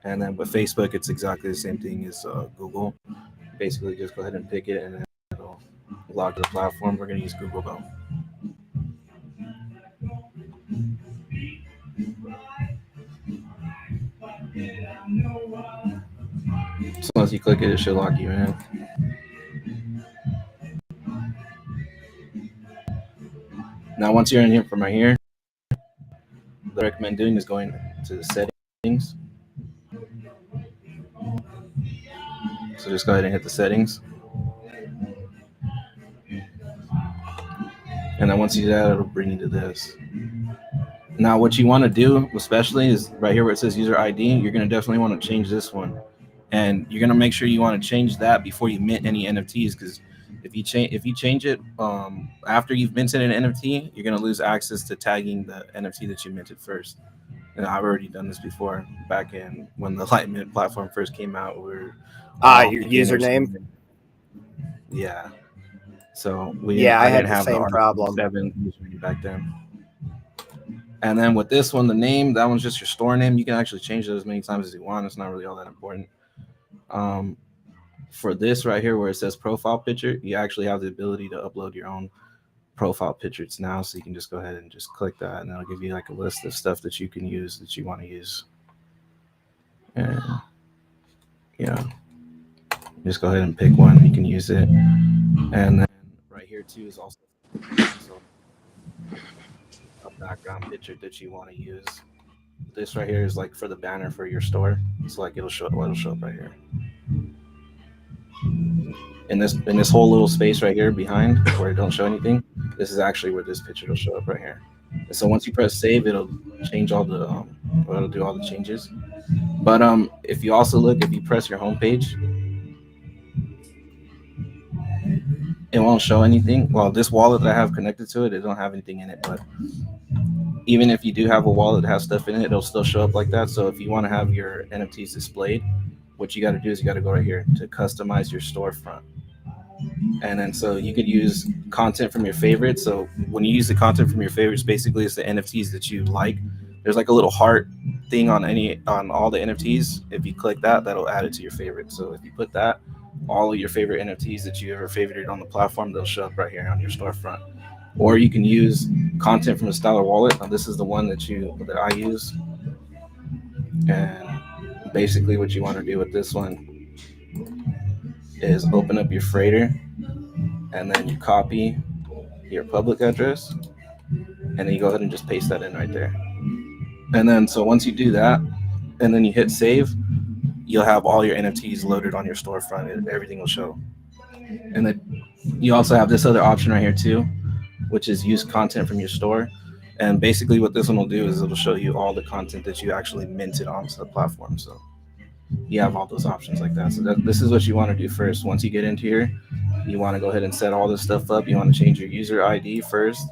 And then with Facebook, it's exactly the same thing as Google. Basically just go ahead and pick it, and then it'll log to the platform. We're going to use Google though. So once you click it, it should log you in. Now, once you're in here from right here, what I recommend doing is going to the settings. So just go ahead and hit the settings. And then once you do that, it'll bring you to this. Now, what you want to do, especially, is right here where it says user ID. You're going to definitely want to change this one, and you're going to make sure you want to change that before you mint any NFTs. Because if you change it after you've minted an NFT, you're going to lose access to tagging the NFT that you minted first. And I've already done this before, back in when the Litemint platform first came out. Your username. Yeah. So I had didn't the have same problem 7 username back then. And then with this one, the name, that one's just your store name. You can actually change it as many times as you want. It's not really all that important. For this right here where it says profile picture, you actually have the ability to upload your own profile pictures now. So you can just go ahead and just click that, and it'll give you like a list of stuff that you can use that you want to use. And yeah, just go ahead and pick one. You can use it. And then right here too is also a background picture that you want to use. This right here is like for the banner for your store. So like it'll show up right here. In this whole little space right here behind where it don't show anything, this is actually where this picture will show up right here. And so once you press save, it'll change all the it'll do all the changes. But if you also look, if you press your home page, it won't show anything. Well, this wallet that I have connected to it, it don't have anything in it, but even if you do have a wallet that has stuff in it, it'll still show up like that. So if you want to have your NFTs displayed, what you got to do is you got to go right here to customize your storefront. And then so you could use content from your favorites. So when you use the content from your favorites, basically it's the NFTs that you like. There's like a little heart thing on all the NFTs. If you click that, that'll add it to your favorite. So if you put that, all of your favorite NFTs that you ever favorited on the platform, they'll show up right here on your storefront. Or you can use content from a Stellar wallet. Now, this is the one that I use. And basically what you want to do with this one is open up your freighter, and then you copy your public address, and then you go ahead and just paste that in right there. And then so once you do that, and then you hit save, you'll have all your NFTs loaded on your storefront, and everything will show. And then you also have this other option right here too, which is use content from your store. And basically what this one will do is it'll show you all the content that you actually minted onto the platform. So you have all those options like that. So this is what you want to do first. Once you get into here, you want to go ahead and set all this stuff up. You want to change your user ID first.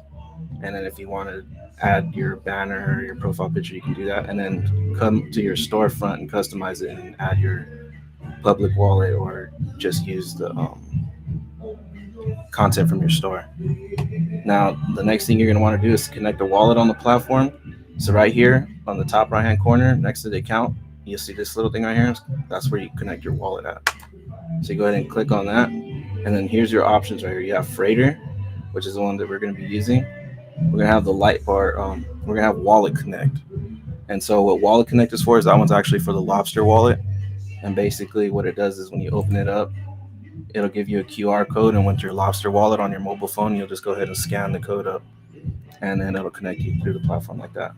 And then if you want to add your banner or your profile picture, you can do that. And then come to your storefront and customize it and add your public wallet, or just use the content from your store. Now, the next thing you're going to want to do is connect a wallet on the platform. So right here on the top right hand corner next to the account, you'll see this little thing right here. That's where you connect your wallet at. So you go ahead and click on that. And then here's your options right here. You have Freighter, which is the one that we're going to be using. We're going to have the light bar. We're going to have Wallet Connect. And so what Wallet Connect is for is that one's actually for the Lobster wallet. And basically what it does is when you open it up, it'll give you a QR code. And with your Lobster wallet on your mobile phone, you'll just go ahead and scan the code up. And then it'll connect you through the platform like that.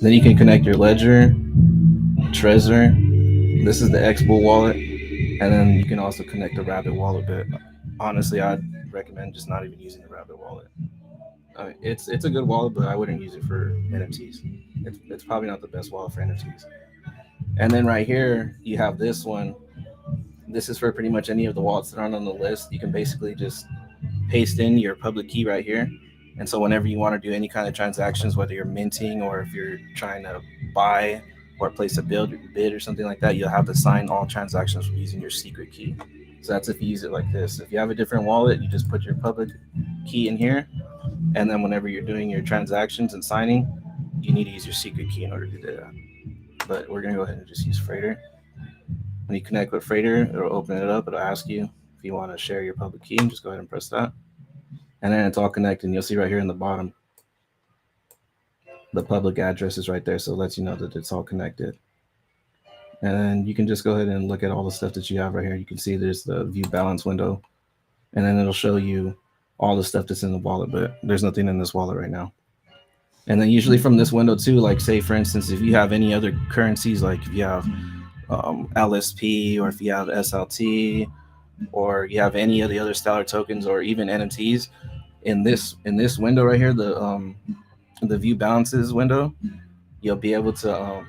Then you can connect your Ledger, Trezor. This is the X-Bull wallet. And then you can also connect the Rabbit wallet. But honestly, I'd recommend just not even using the Rabbit wallet. It's a good wallet, but I wouldn't use it for NFTs. It's probably not the best wallet for NFTs. And then right here, you have this one. This is for pretty much any of the wallets that aren't on the list. You can basically just paste in your public key right here. And so whenever you want to do any kind of transactions, whether you're minting or if you're trying to buy or place a bid or something like that, you'll have to sign all transactions using your secret key. So that's if you use it like this. If you have a different wallet, you just put your public key in here. And then whenever you're doing your transactions and signing, you need to use your secret key in order to do that. But we're going to go ahead and just use Freighter. When you connect with Freighter, it'll open it up. It'll ask you if you want to share your public key, and just go ahead and press that. And then it's all connected. And you'll see right here in the bottom, the public address is right there. So it lets you know that it's all connected. And then you can just go ahead and look at all the stuff that you have right here. You can see there's the view balance window. And then it'll show you all the stuff that's in the wallet, but there's nothing in this wallet right now. And then usually from this window too, like say for instance, if you have any other currencies, like if you have LSP, or if you have SLT, or you have any of the other Stellar tokens, or even NFTs, in this window right here, the view balances window, you'll be able to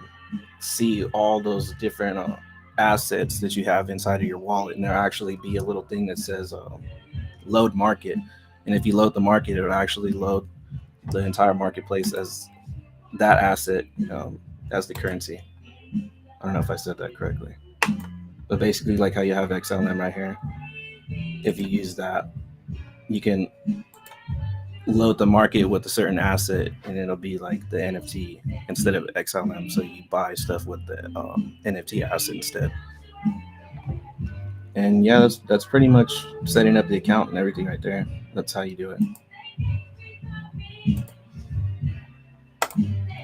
see all those different assets that you have inside of your wallet, and there'll actually be a little thing that says load market, and if you load the market, it'll actually load the entire marketplace as that asset, as the currency. I don't know if I said that correctly, but basically like how you have XLM right here, if you use that, you can load the market with a certain asset, and it'll be like the NFT instead of XLM. So you buy stuff with the NFT asset instead. And yeah, that's pretty much setting up the account and everything right there. That's how you do it.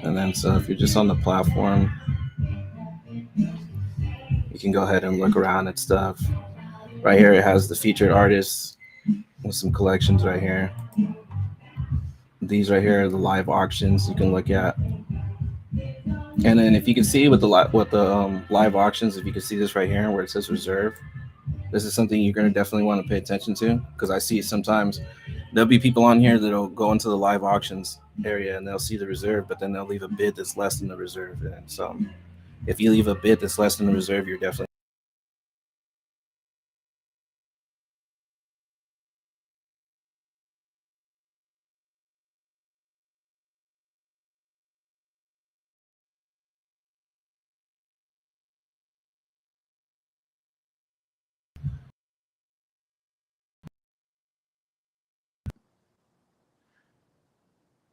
And then so if you're just on the platform, you can go ahead and look around at stuff. Right here, it has the featured artists with some collections right here. These right here are the live auctions you can look at. And then if you can see with the live auctions, if you can see this right here where it says reserve, this is something you're going to definitely want to pay attention to, because I see sometimes there'll be people on here that'll go into the live auctions area and they'll see the reserve, but then they'll leave a bid that's less than the reserve. And so if you leave a bid that's less than the reserve, you're definitely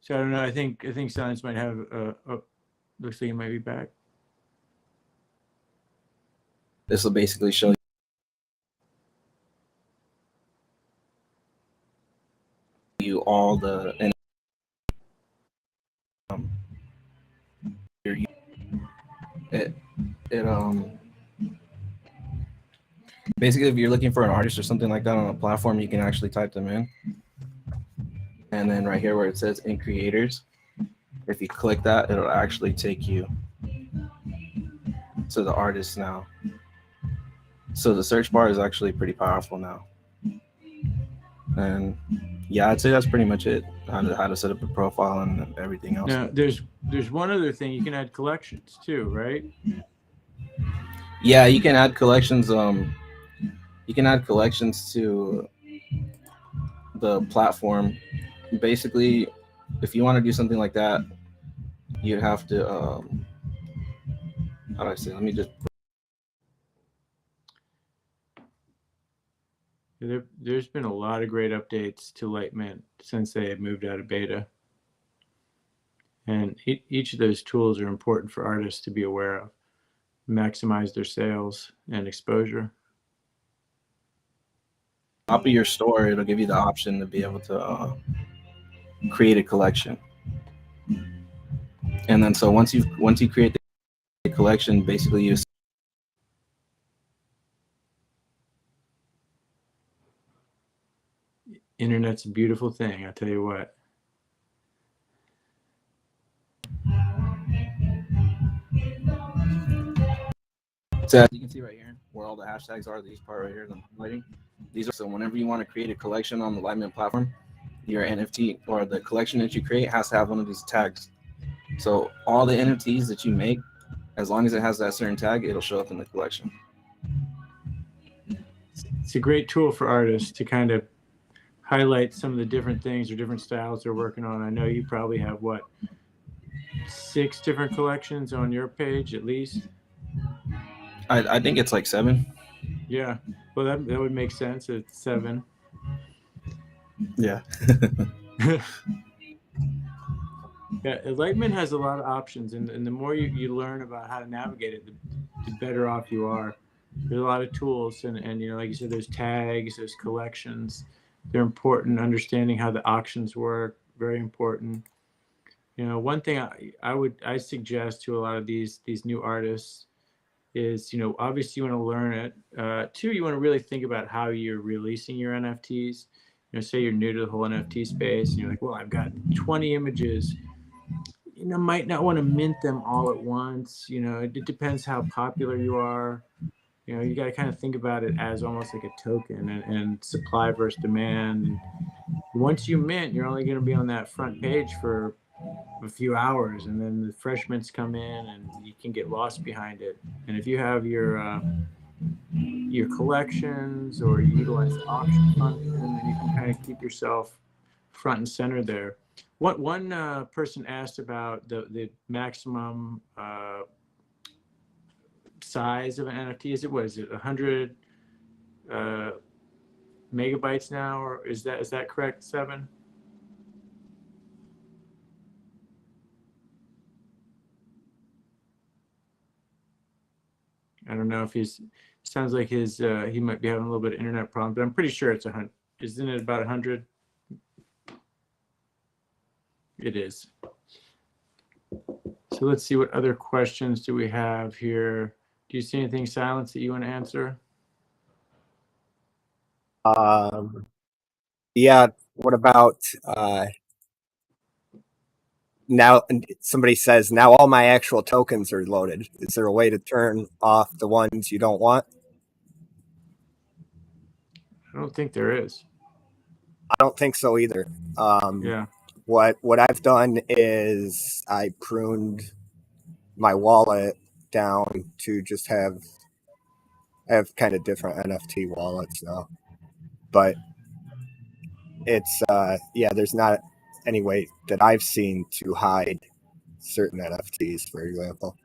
So I don't know. I think Silence might have. Looks like he might be back. this will basically show you all the basically, if you're looking for an artist or something like that on a platform, you can actually type them in. And then right here where it says in creators, if you click that, it'll actually take you to the artist now. So the search bar is actually pretty powerful now. And yeah, I'd say that's pretty much it. How to set up a profile and everything else. Now, there's one other thing. You can add collections too, right? Yeah, you can add collections. You can add collections to the platform. Basically, if you want to do something like that, you'd have to how do I say? Let me just. There's been a lot of great updates to Litemint since they have moved out of beta. And each of those tools are important for artists to be aware of, maximize their sales and exposure. Top of your store, it'll give you the option to be able to create a collection. And then so once you create the collection, basically you Internet's a beautiful thing, I'll tell you what. So as you can see right here, where all the hashtags are, these part right here, the lighting. These are so whenever you want to create a collection on the Litemint platform, your NFT or the collection that you create has to have one of these tags. So all the NFTs that you make, as long as it has that certain tag, it'll show up in the collection. It's a great tool for artists to kind of highlight some of the different things or different styles they're working on. I know you probably have, what, 6 different collections on your page at least? I think it's like 7. Yeah, well, that would make sense. It's 7. Yeah. Yeah, Litemint has a lot of options, and the more you learn about how to navigate it, the better off you are. There's a lot of tools, and you know, like you said, there's tags, there's collections. They're important. Understanding how the auctions work, very important. You know, one thing I suggest to a lot of these new artists is, you know, obviously you want to learn it. 2, you want to really think about how you're releasing your NFTs. You know, say you're new to the whole NFT space, and you're like, well, I've got 20 images. might not want to mint them all at once. It depends how popular you are. You got to kind of think about it as almost like a token and supply versus demand. And once you mint, you're only going to be on that front page for a few hours, and then the fresh mints come in and you can get lost behind it. And if you have your collections, or you utilize the auction function, then you can kind of keep yourself front and center there. One person asked about the maximum size of an NFT. Is it 100 megabytes now, or is that correct, Seven? I don't know if sounds like he might be having a little bit of internet problem, but I'm pretty sure it's 100. Isn't it about 100? It is. So let's see, what other questions do we have here? Do you see anything, Silence, that you want to answer? Yeah. What about now? Somebody says, now all my actual tokens are loaded. Is there a way to turn off the ones you don't want? I don't think there is. I don't think so either. Yeah. What I've done is I pruned my wallet down to just have kind of different NFT wallets now. But it's there's not any way that I've seen to hide certain NFTs, for example.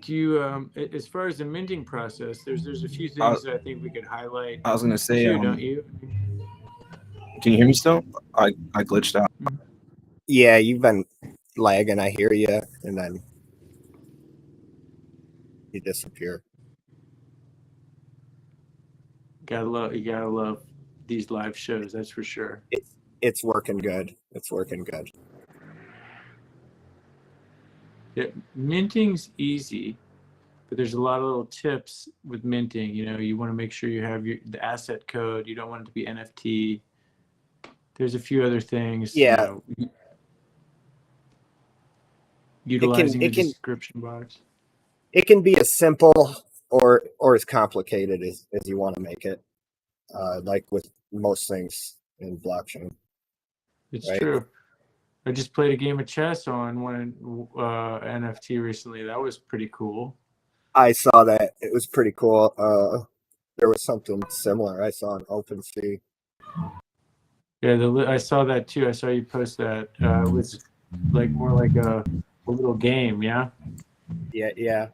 Do you as far as the minting process, there's a few things that I think we could highlight. I was gonna say, too, don't you? Can you hear me still? I glitched out. Yeah, you've been lagging. I hear you, and then you disappear. You gotta love these live shows. That's for sure. It's working good. It's working good. Yeah, minting's easy, but there's a lot of little tips with minting. You want to make sure you have the asset code. You don't want it to be NFT. There's a few other things. Yeah. Utilizing the description box. It can be as simple or as complicated as you want to make it. Like with most things in blockchain. It's right? true. I just played a game of chess on one NFT recently. That was pretty cool. I saw that. It was pretty cool. There was something similar I saw on OpenSea. Yeah, I saw that too. I saw you post that. It was like more like a little game, yeah? Yeah.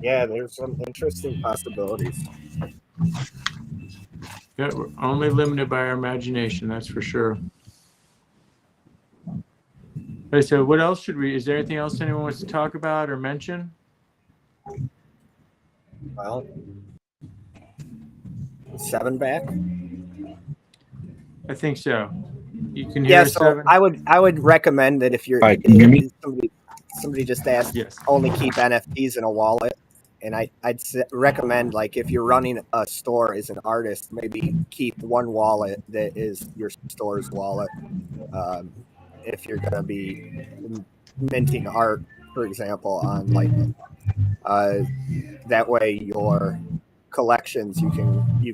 Yeah, there's some interesting possibilities. Yeah, we're only limited by our imagination, that's for sure. Okay, so what else is there anything else anyone wants to talk about or mention? Well, 7 back? I think so. You can hear so 7? I would recommend that if you're All right, can you hear me? somebody just asked, Yes. only keep NFTs in a wallet. And I'd recommend, like, if you're running a store as an artist, maybe keep one wallet that is your store's wallet. If you're going to be minting art, for example, on Litemint, that way your collections you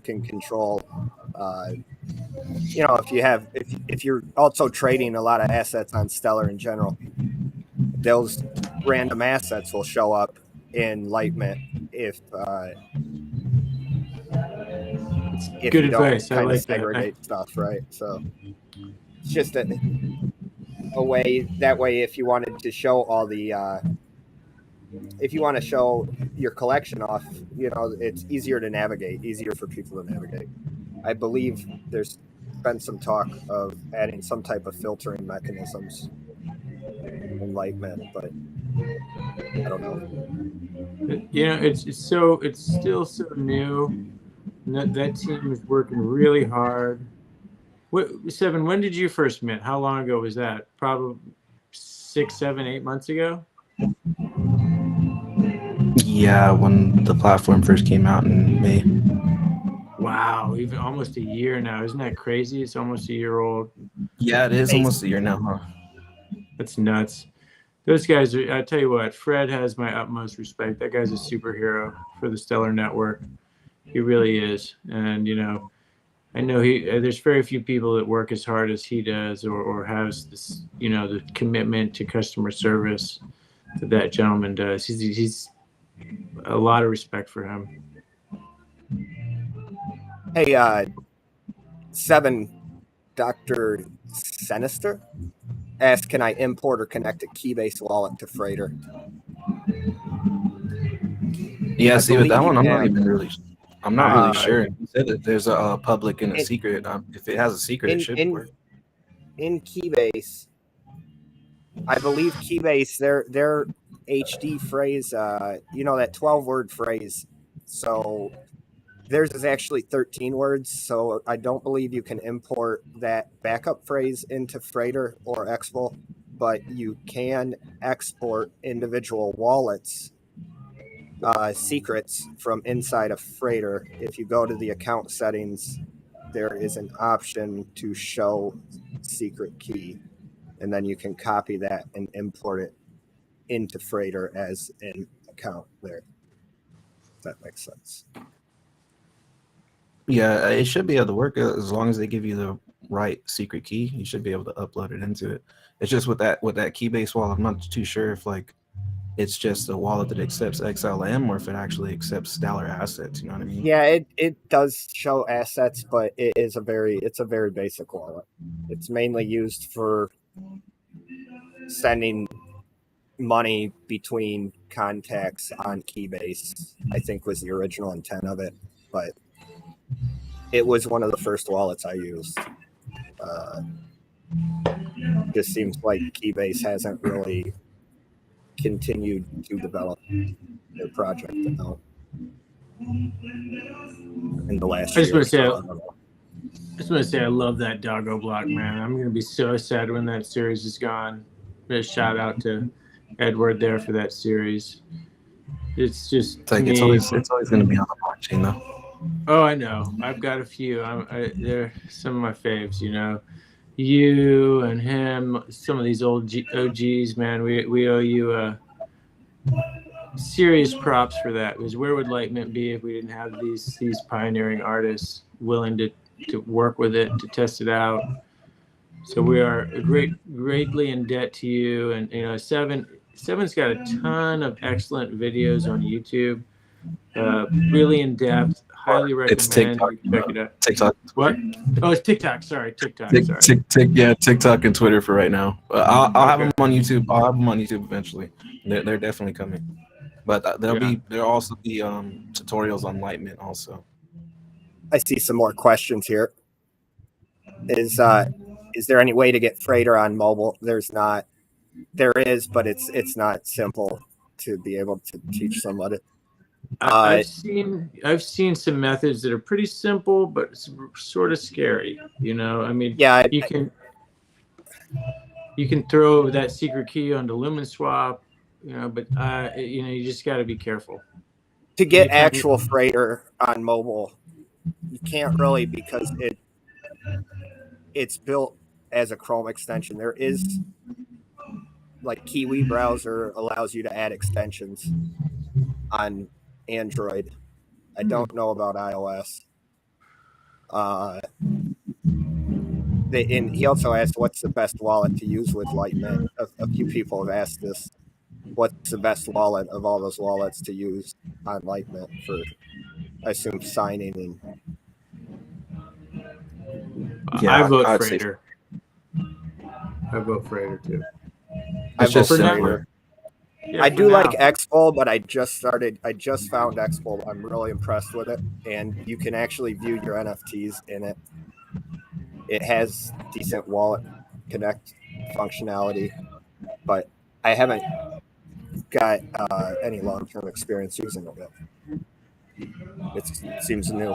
can control. If you're also trading a lot of assets on Stellar in general, those random assets will show up in Litemint if Good you don't advice. I kind of like segregate stuff, right? So it's just a way. That way, if you wanted to show all the if you want to show your collection off, it's easier to navigate, easier for people to navigate. I believe there's been some talk of adding some type of filtering mechanisms in Litemint, but I don't know. It's still so new. That team is working really hard. Seven, when did you first mint? How long ago was that? Probably 6, 7, 8 months ago? Yeah, when the platform first came out in May. Wow, even almost a year now. Isn't that crazy? It's almost a year old. Yeah, it is almost a year now, huh? That's nuts. Those guys are, I tell you what, Fred has my utmost respect. That guy's a superhero for the Stellar Network. He really is. And, you know, I know there's very few people that work as hard as he does or has this, you know, the commitment to customer service that that gentleman does. He's a lot of respect for him. Hey, Seven, Dr. Sinister asked, can I import or connect a Keybase wallet to Freighter? Yeah, I see, with that believe one, you I'm not can. even really, I'm not really sure. He said that there's a public and a in- secret. If it has a secret, it should work. In Keybase, I believe Keybase, their HD phrase, you know, that 12-word phrase. So theirs is actually 13 words. So I don't believe you can import that backup phrase into Freighter or Expo, but you can export individual wallets, secrets from inside of Freighter. If you go to the account settings, there is an option to show secret key, and then you can copy that and import it into Freighter as an account there. If that makes sense. Yeah, it should be able to work as long as they give you the right secret key. You should be able to upload it into it. It's just with that Keybase wallet, I'm not too sure if like it's just a wallet that accepts XLM or if it actually accepts Stellar assets. You know what I mean? Yeah, it does show assets, but it's a very basic wallet. It's mainly used for sending money between contacts on Keybase, I think was the original intent of it, but it was one of the first wallets I used. Just seems like Keybase hasn't really continued to develop their project out in the last I just year or want to say, so. I love that doggo block, man. I'm going to be so sad when that series is gone. A shout out to Edward there for that series. It's just It's like it's always going to be on the blockchain though. Oh, I know. I've got a few. They're some of my faves. You know, you and him. Some of these old OGs, man. We owe you serious props for that. Because where would Litemint be if we didn't have these pioneering artists willing to work with it, to test it out? So we are greatly in debt to you. And you know, Seven's got a ton of excellent videos on YouTube. Really in depth. Highly recommend. It's TikTok. You check it out. TikTok. What? Oh, it's TikTok. Sorry, TikTok. Yeah, TikTok and Twitter for right now. I'll have Okay. them on YouTube. I'll have them on YouTube eventually. They're definitely coming. But there'll also be tutorials on Litemint also. I see some more questions here. Is there any way to get Freighter on mobile? There's not. There is, but it's not simple to be able to teach somebody. I've seen some methods that are pretty simple, but sort of scary. You know, I mean, yeah, you can throw that secret key onto LumenSwap, you know, but you know, you just got to be careful. To get actual Freighter on mobile, you can't really, because it's built as a Chrome extension. There is, like, Kiwi browser allows you to add extensions on Android. I don't know about iOS. And he also asked, what's the best wallet to use with Litemint? A few people have asked this. What's the best wallet of all those wallets to use on Litemint for, I assume, signing? And I vote Freighter. I vote Freighter too. I vote just Freighter. Yeah, I do now. like Expo, but I just found Expo. I'm really impressed with it, and you can actually view your NFTs in it. It has decent wallet connect functionality, but I haven't got any long-term experience using it yet. It seems new.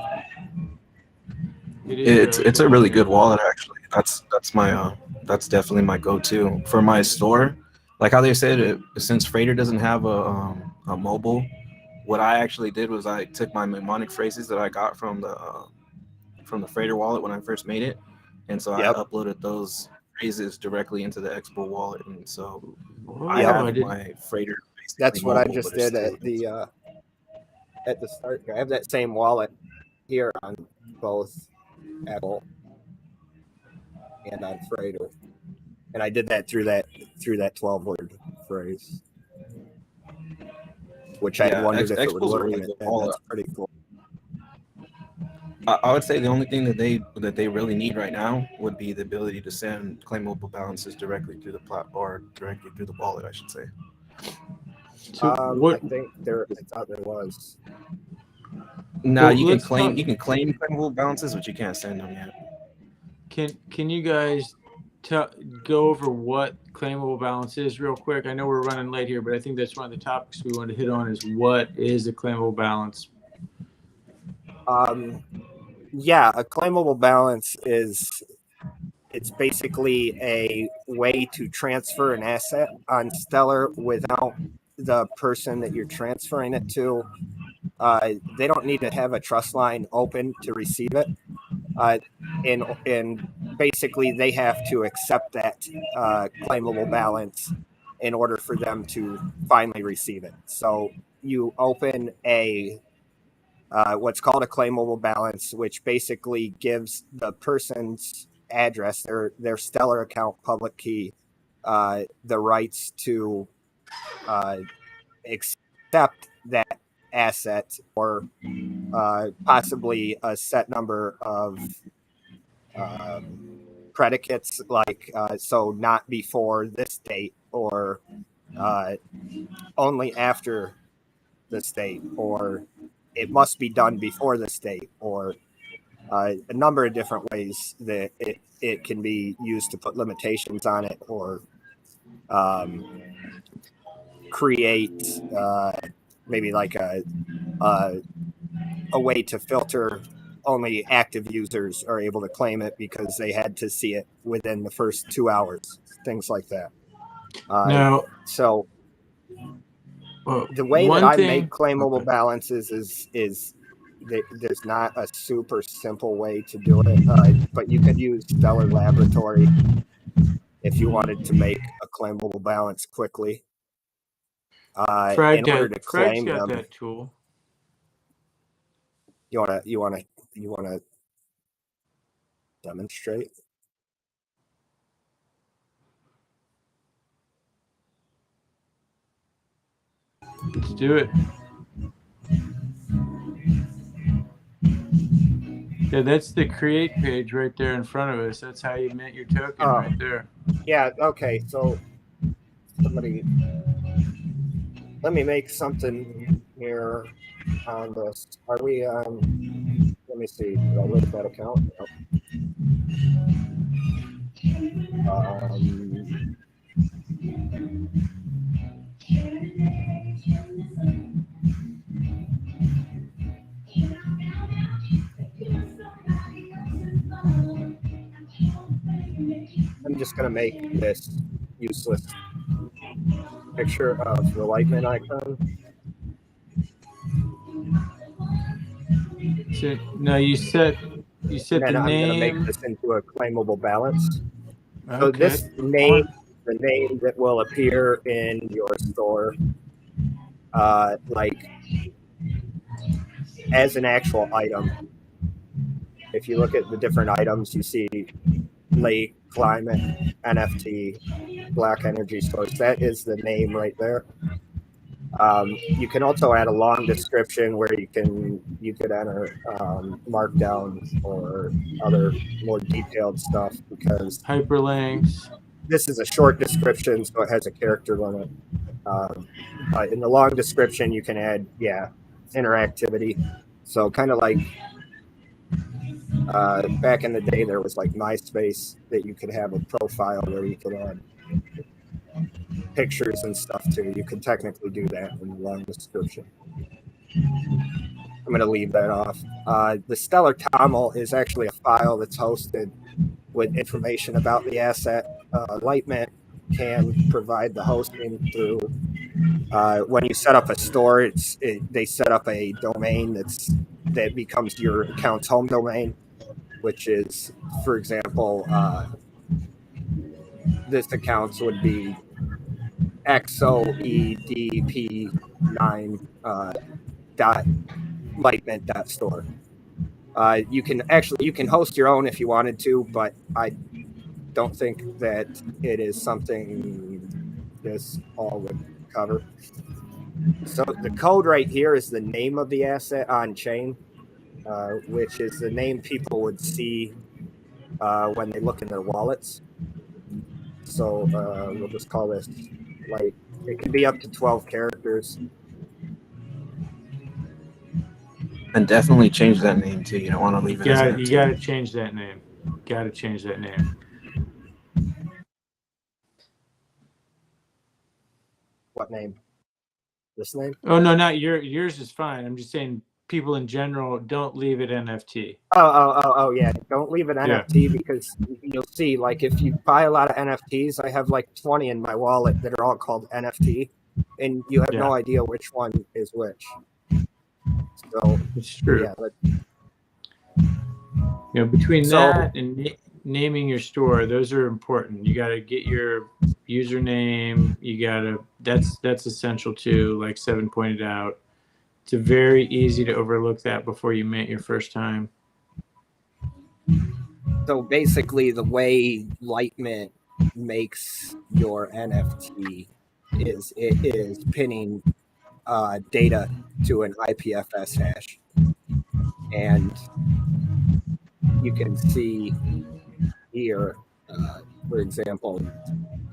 It's a really good wallet actually. That's definitely my go-to for my store. Like how they said, since Freighter doesn't have a mobile, what I actually did was I took my mnemonic phrases that I got from the Freighter wallet when I first made it, and so I uploaded those raises directly into the Expo wallet, and so Wow, I have I didn't. my freighter. That's what I mobile, just but it's did still- at the start. I have that same wallet here on both Apple and on Freighter, and I did that through that 12-word phrase, which I wondered if it would Expo's a work, really and good wallet. that's pretty cool. I would say the only thing that they really need right now would be the ability to send claimable balances directly through the or directly through the wallet, I should say. So I what? think I thought there was. No, Well, you can let's claim talk- you can claim claimable balances, but you can't send them yet. Can you guys go over what claimable balance is real quick? I know we're running late here, but I think that's one of the topics we want to hit on is what is a claimable balance? Yeah, a claimable balance it's basically a way to transfer an asset on Stellar without the person that you're transferring it to. They don't need to have a trust line open to receive it. And basically they have to accept that claimable balance in order for them to finally receive it. So you open a what's called a claimable balance, which basically gives the person's address, their Stellar account public key, the rights to accept that asset or possibly a set number of predicates, like so not before this date or only after this date, or it must be done before this date, or a number of different ways that it can be used to put limitations on it, or create maybe like a way to filter only active users are able to claim it because they had to see it within the first 2 hours, things like that. Now, So the way that I make claimable okay. balances is there's not a super simple way to do it, but you could use Stellar Laboratory if you wanted to make a claimable balance quickly. In order to claim got them, that tool. you wanna demonstrate? Let's do it. Yeah, that's the create page right there in front of us. That's how you mint your token right there. Yeah, okay, so somebody, let me make something here on this. Are we, let me see, did I link that account? I'm just going to make this useless picture of the Litemint icon. So now you set And the then I'm going to make name. this into a claimable balance. Okay. So this name, the name that will appear in your store, like as an actual item. If you look at the different items, you see late climate, NFT, black energy source. That is the name right there. You can also add a long description where you could enter markdown or other more detailed stuff, because Hyperlinks. this is a short description, so it has a character limit. But in the long description, you can add, interactivity. So kind of like back in the day, there was like MySpace that you could have a profile where you could add pictures and stuff too. You can technically do that in the long description. I'm going to leave that off. The Stellar TOML is actually a file that's hosted with information about the asset. Litemint can provide the hosting through when you set up a store. They set up a domain that becomes your account's home domain, which is, for example, this accounts would be XOEDP9 dot Litemint dot store. You can host your own if you wanted to, but I don't think that it is something this all would cover. So the code right here is the name of the asset on chain, which is the name people would see when they look in their wallets. So we'll just call this, like, it can be up to 12 characters. And definitely change that name too. You don't want to leave it as NFT. You gotta change that name. Gotta change that name. What name? This name? Oh no, not yours is fine. I'm just saying people in general don't leave it NFT. Oh yeah. Don't leave it NFT because you'll see, like, if you buy a lot of NFTs, I have like 20 in my wallet that are all called NFT, and you have no idea which one is which. So it's true. Yeah, between that and naming your store, those are important. You got to get your username. You got to that's essential too. Like Seven pointed out, it's very easy to overlook that before you mint your first time. So basically, the way Litemint makes your NFT is it is pinning data to an IPFS hash, and you can see here, for example,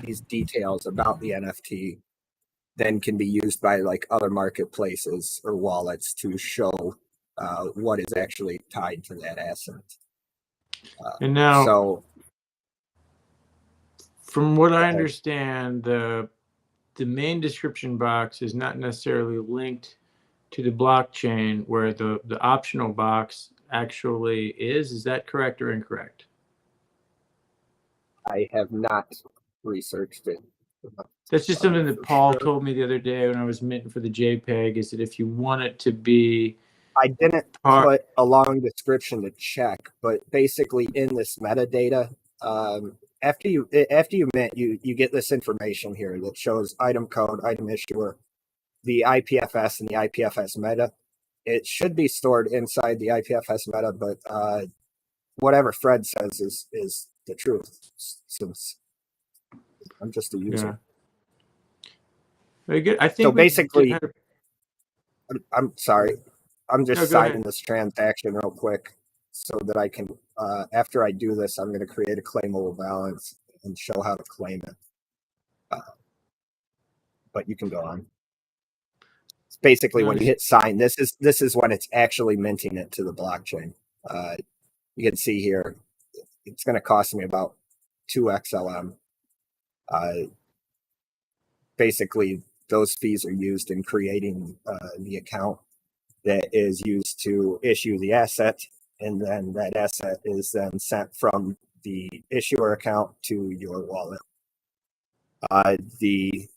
these details about the NFT then can be used by like other marketplaces or wallets to show what is actually tied to that asset. And now, so from what I understand, the main description box is not necessarily linked to the blockchain, where the optional box actually is. Is that correct or incorrect? I have not researched it. That's just something that Paul told me the other day when I was minting for the JPEG, is that if you want it to be... I didn't put a long description to check, but basically in this metadata, after you mint, you get this information here that shows item code, item issuer, the IPFS, and the IPFS meta. It should be stored inside the IPFS meta, but whatever Fred says is the truth, since I'm just a user. Yeah. Very good. I think so. Basically, I'm sorry. I'm just signing this transaction real quick so that I can, after I do this, I'm going to create a claimable balance and show how to claim it. But you can go on. It's basically when you hit sign, this is when it's actually minting it to the blockchain. You can see here, it's going to cost me about 2 XLM. Basically, those fees are used in creating the account that is used to issue the asset, and then that asset is then sent from the issuer account to your wallet. The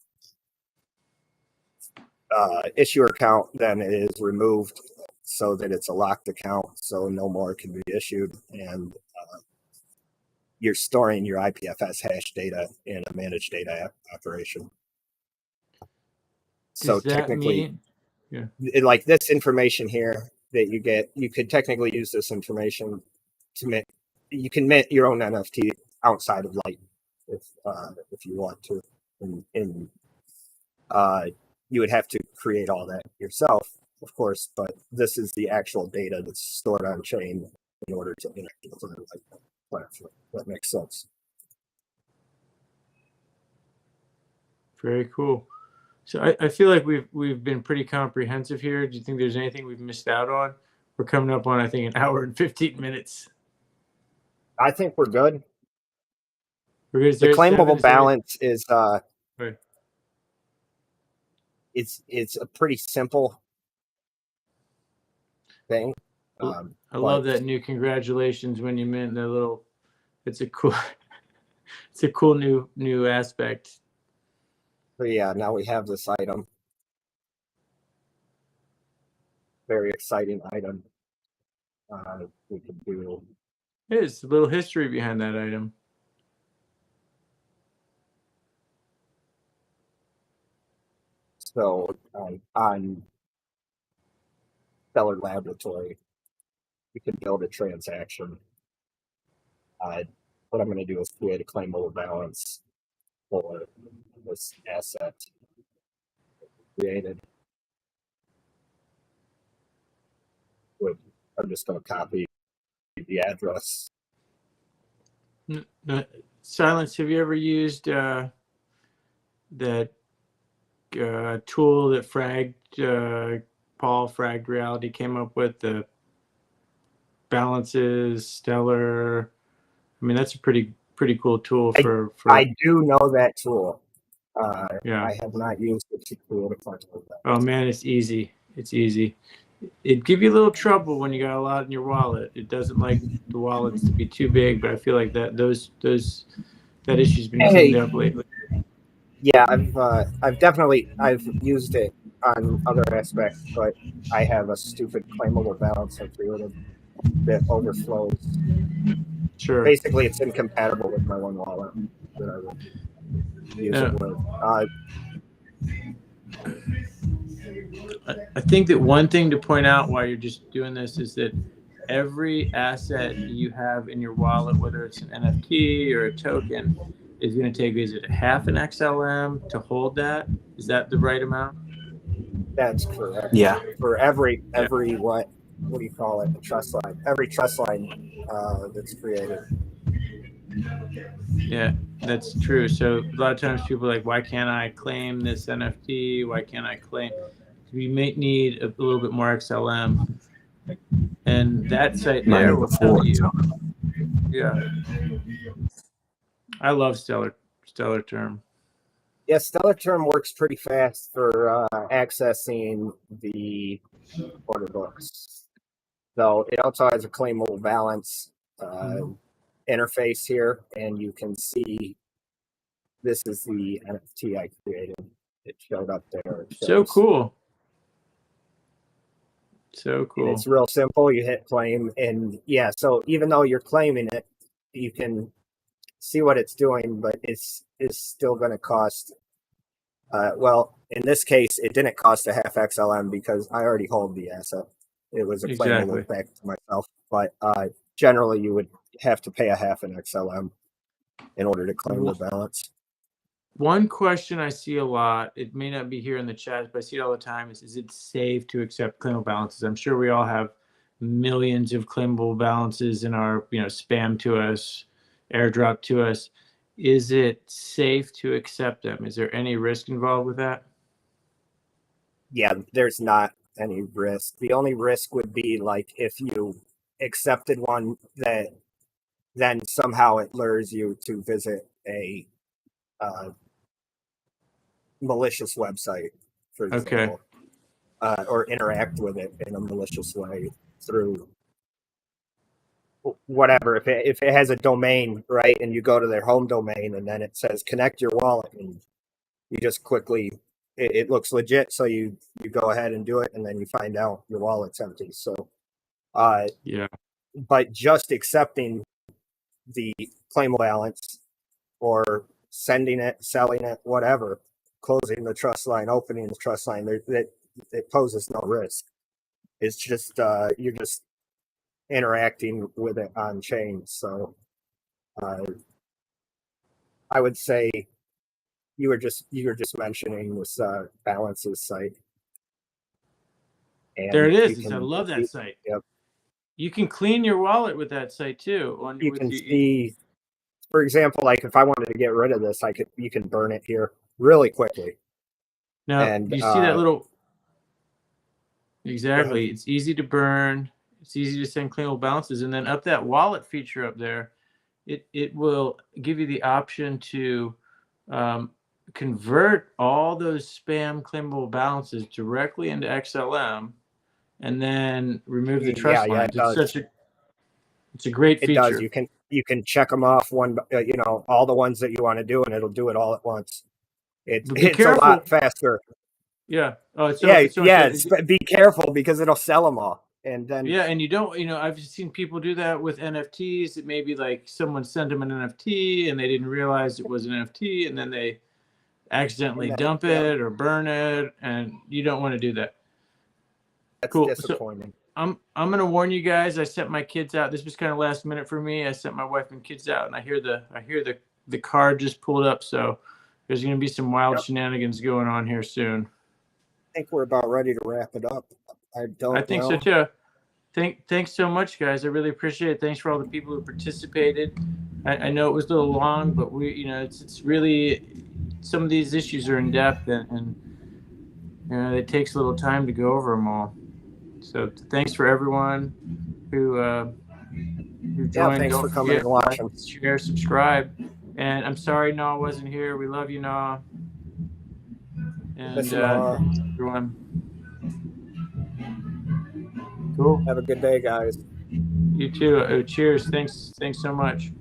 issuer account then is removed so that it's a locked account, so no more can be issued, and you're storing your IPFS hash data in a managed data operation. So technically, like this information here that you get, you could technically use this information to mint. You can mint your own NFT outside of Light if you want to. And you would have to create all that yourself, of course, but this is the actual data that's stored on chain in order to interact with the Light platform. That makes sense. Very cool. So I feel like we've been pretty comprehensive here. Do you think there's anything we've missed out on? We're coming up on, I think, 1 hour and 15 minutes. I think we're good. We're good. The claimable balance is it's a pretty simple thing. I love that new congratulations when you mint that little. It's a cool. It's a cool new aspect. But yeah, now we have this item. Very exciting item. We could do. There's a little history behind that item. So on Stellar Laboratory, you can build a transaction. What I'm going to do is create a claimable balance for this asset created. I'm just going to copy the address. Silence, have you ever used that tool that Paul Fragged Reality came up with, the balances, Stellar? I mean, that's a pretty cool tool for I do know that tool. Yeah. I have not used it to create a claimable balance. Oh man, it's easy. It's easy. It'd give you a little trouble when you got a lot in your wallet. It doesn't like the wallets to be too big, but I feel like that issue's been cleaned up lately. Yeah, I've definitely used it on other aspects, but I have a stupid claimable balance I created that overflows. Sure. Basically, it's incompatible with my one wallet that I would use it with. I think that one thing to point out while you're just doing this is that every asset you have in your wallet, whether it's an NFT or a token, is going to take, is it half an XLM to hold that? Is that the right amount? That's correct. Yeah. For every what do you call it? The trust line. Every trust line that's created. Yeah, that's true. So a lot of times people are like, why can't I claim this NFT? Why can't I claim? We may need a little bit more XLM. And that site there will tell you. Yeah. I love Stellar Term. Yeah, Stellar Term works pretty fast for accessing the order books. So it also has a claimable balance interface here, and you can see this is the NFT I created. It showed up there. So cool. So cool. And it's real simple. You hit claim, and yeah, so even though you're claiming it, you can see what it's doing, but it's still going to cost. Well, in this case, it didn't cost a half XLM because I already hold the asset. It was a claimable back to myself, but generally you would have to pay a half an XLM in order to claim the balance. One question I see a lot, it may not be here in the chat, but I see it all the time, is it safe to accept claimable balances? I'm sure we all have millions of claimable balances in our, spam to us, airdrop to us. Is it safe to accept them? Is there any risk involved with that? Yeah, there's not any risk. The only risk would be like if you accepted one that then somehow it lures you to visit a malicious website, for example, or interact with it in a malicious way through whatever. If it has a domain, right, and you go to their home domain and then it says connect your wallet, and you just quickly, it looks legit, so you go ahead and do it, and then you find out your wallet's empty. So yeah, but just accepting the claimable balance or sending it, selling it, whatever, closing the trust line, opening the trust line, it poses no risk. It's just you're just interacting with it on chain. So I would say you were just mentioning this balances site. And there it is. I love that site. Yep. You can clean your wallet with that site too. You can see, for example, like if I wanted to get rid of this, you can burn it here really quickly. Now, and you see that little, exactly. It's easy to burn. It's easy to send claimable balances. And then up that wallet feature up there, it will give you the option to convert all those spam claimable balances directly into XLM and then remove the trust line. It's a great feature. It does. You can check them off one, all the ones that you want to do, and it'll do it all at once. It's a lot faster. Yeah. Oh, be careful because it'll sell them all. And then and you don't, I've seen people do that with NFTs. It may be like someone sent them an NFT and they didn't realize it was an NFT, and then they accidentally And dump yeah, it or burn it, and you don't want to do that. that's Cool. So disappointing. I'm gonna warn you guys. I sent my kids out. This was kind of last minute for me. I sent my wife and kids out, and I hear the car just pulled up. So there's gonna be some wild Yep. shenanigans going on here soon. I think we're about ready to wrap it up. I think so too. Thanks so much, guys. I really appreciate it. Thanks for all the people who participated. I know it was a little long, but it's really, some of these issues are in depth, and it takes a little time to go over them all. So thanks for everyone who joined. Thanks Don't for coming forget, and watching. like, share, subscribe. And I'm sorry Naw wasn't here. We love you, Naw. And Miss you, Naw. everyone. Cool. Have a good day, guys. You too. Cheers. Thanks so much.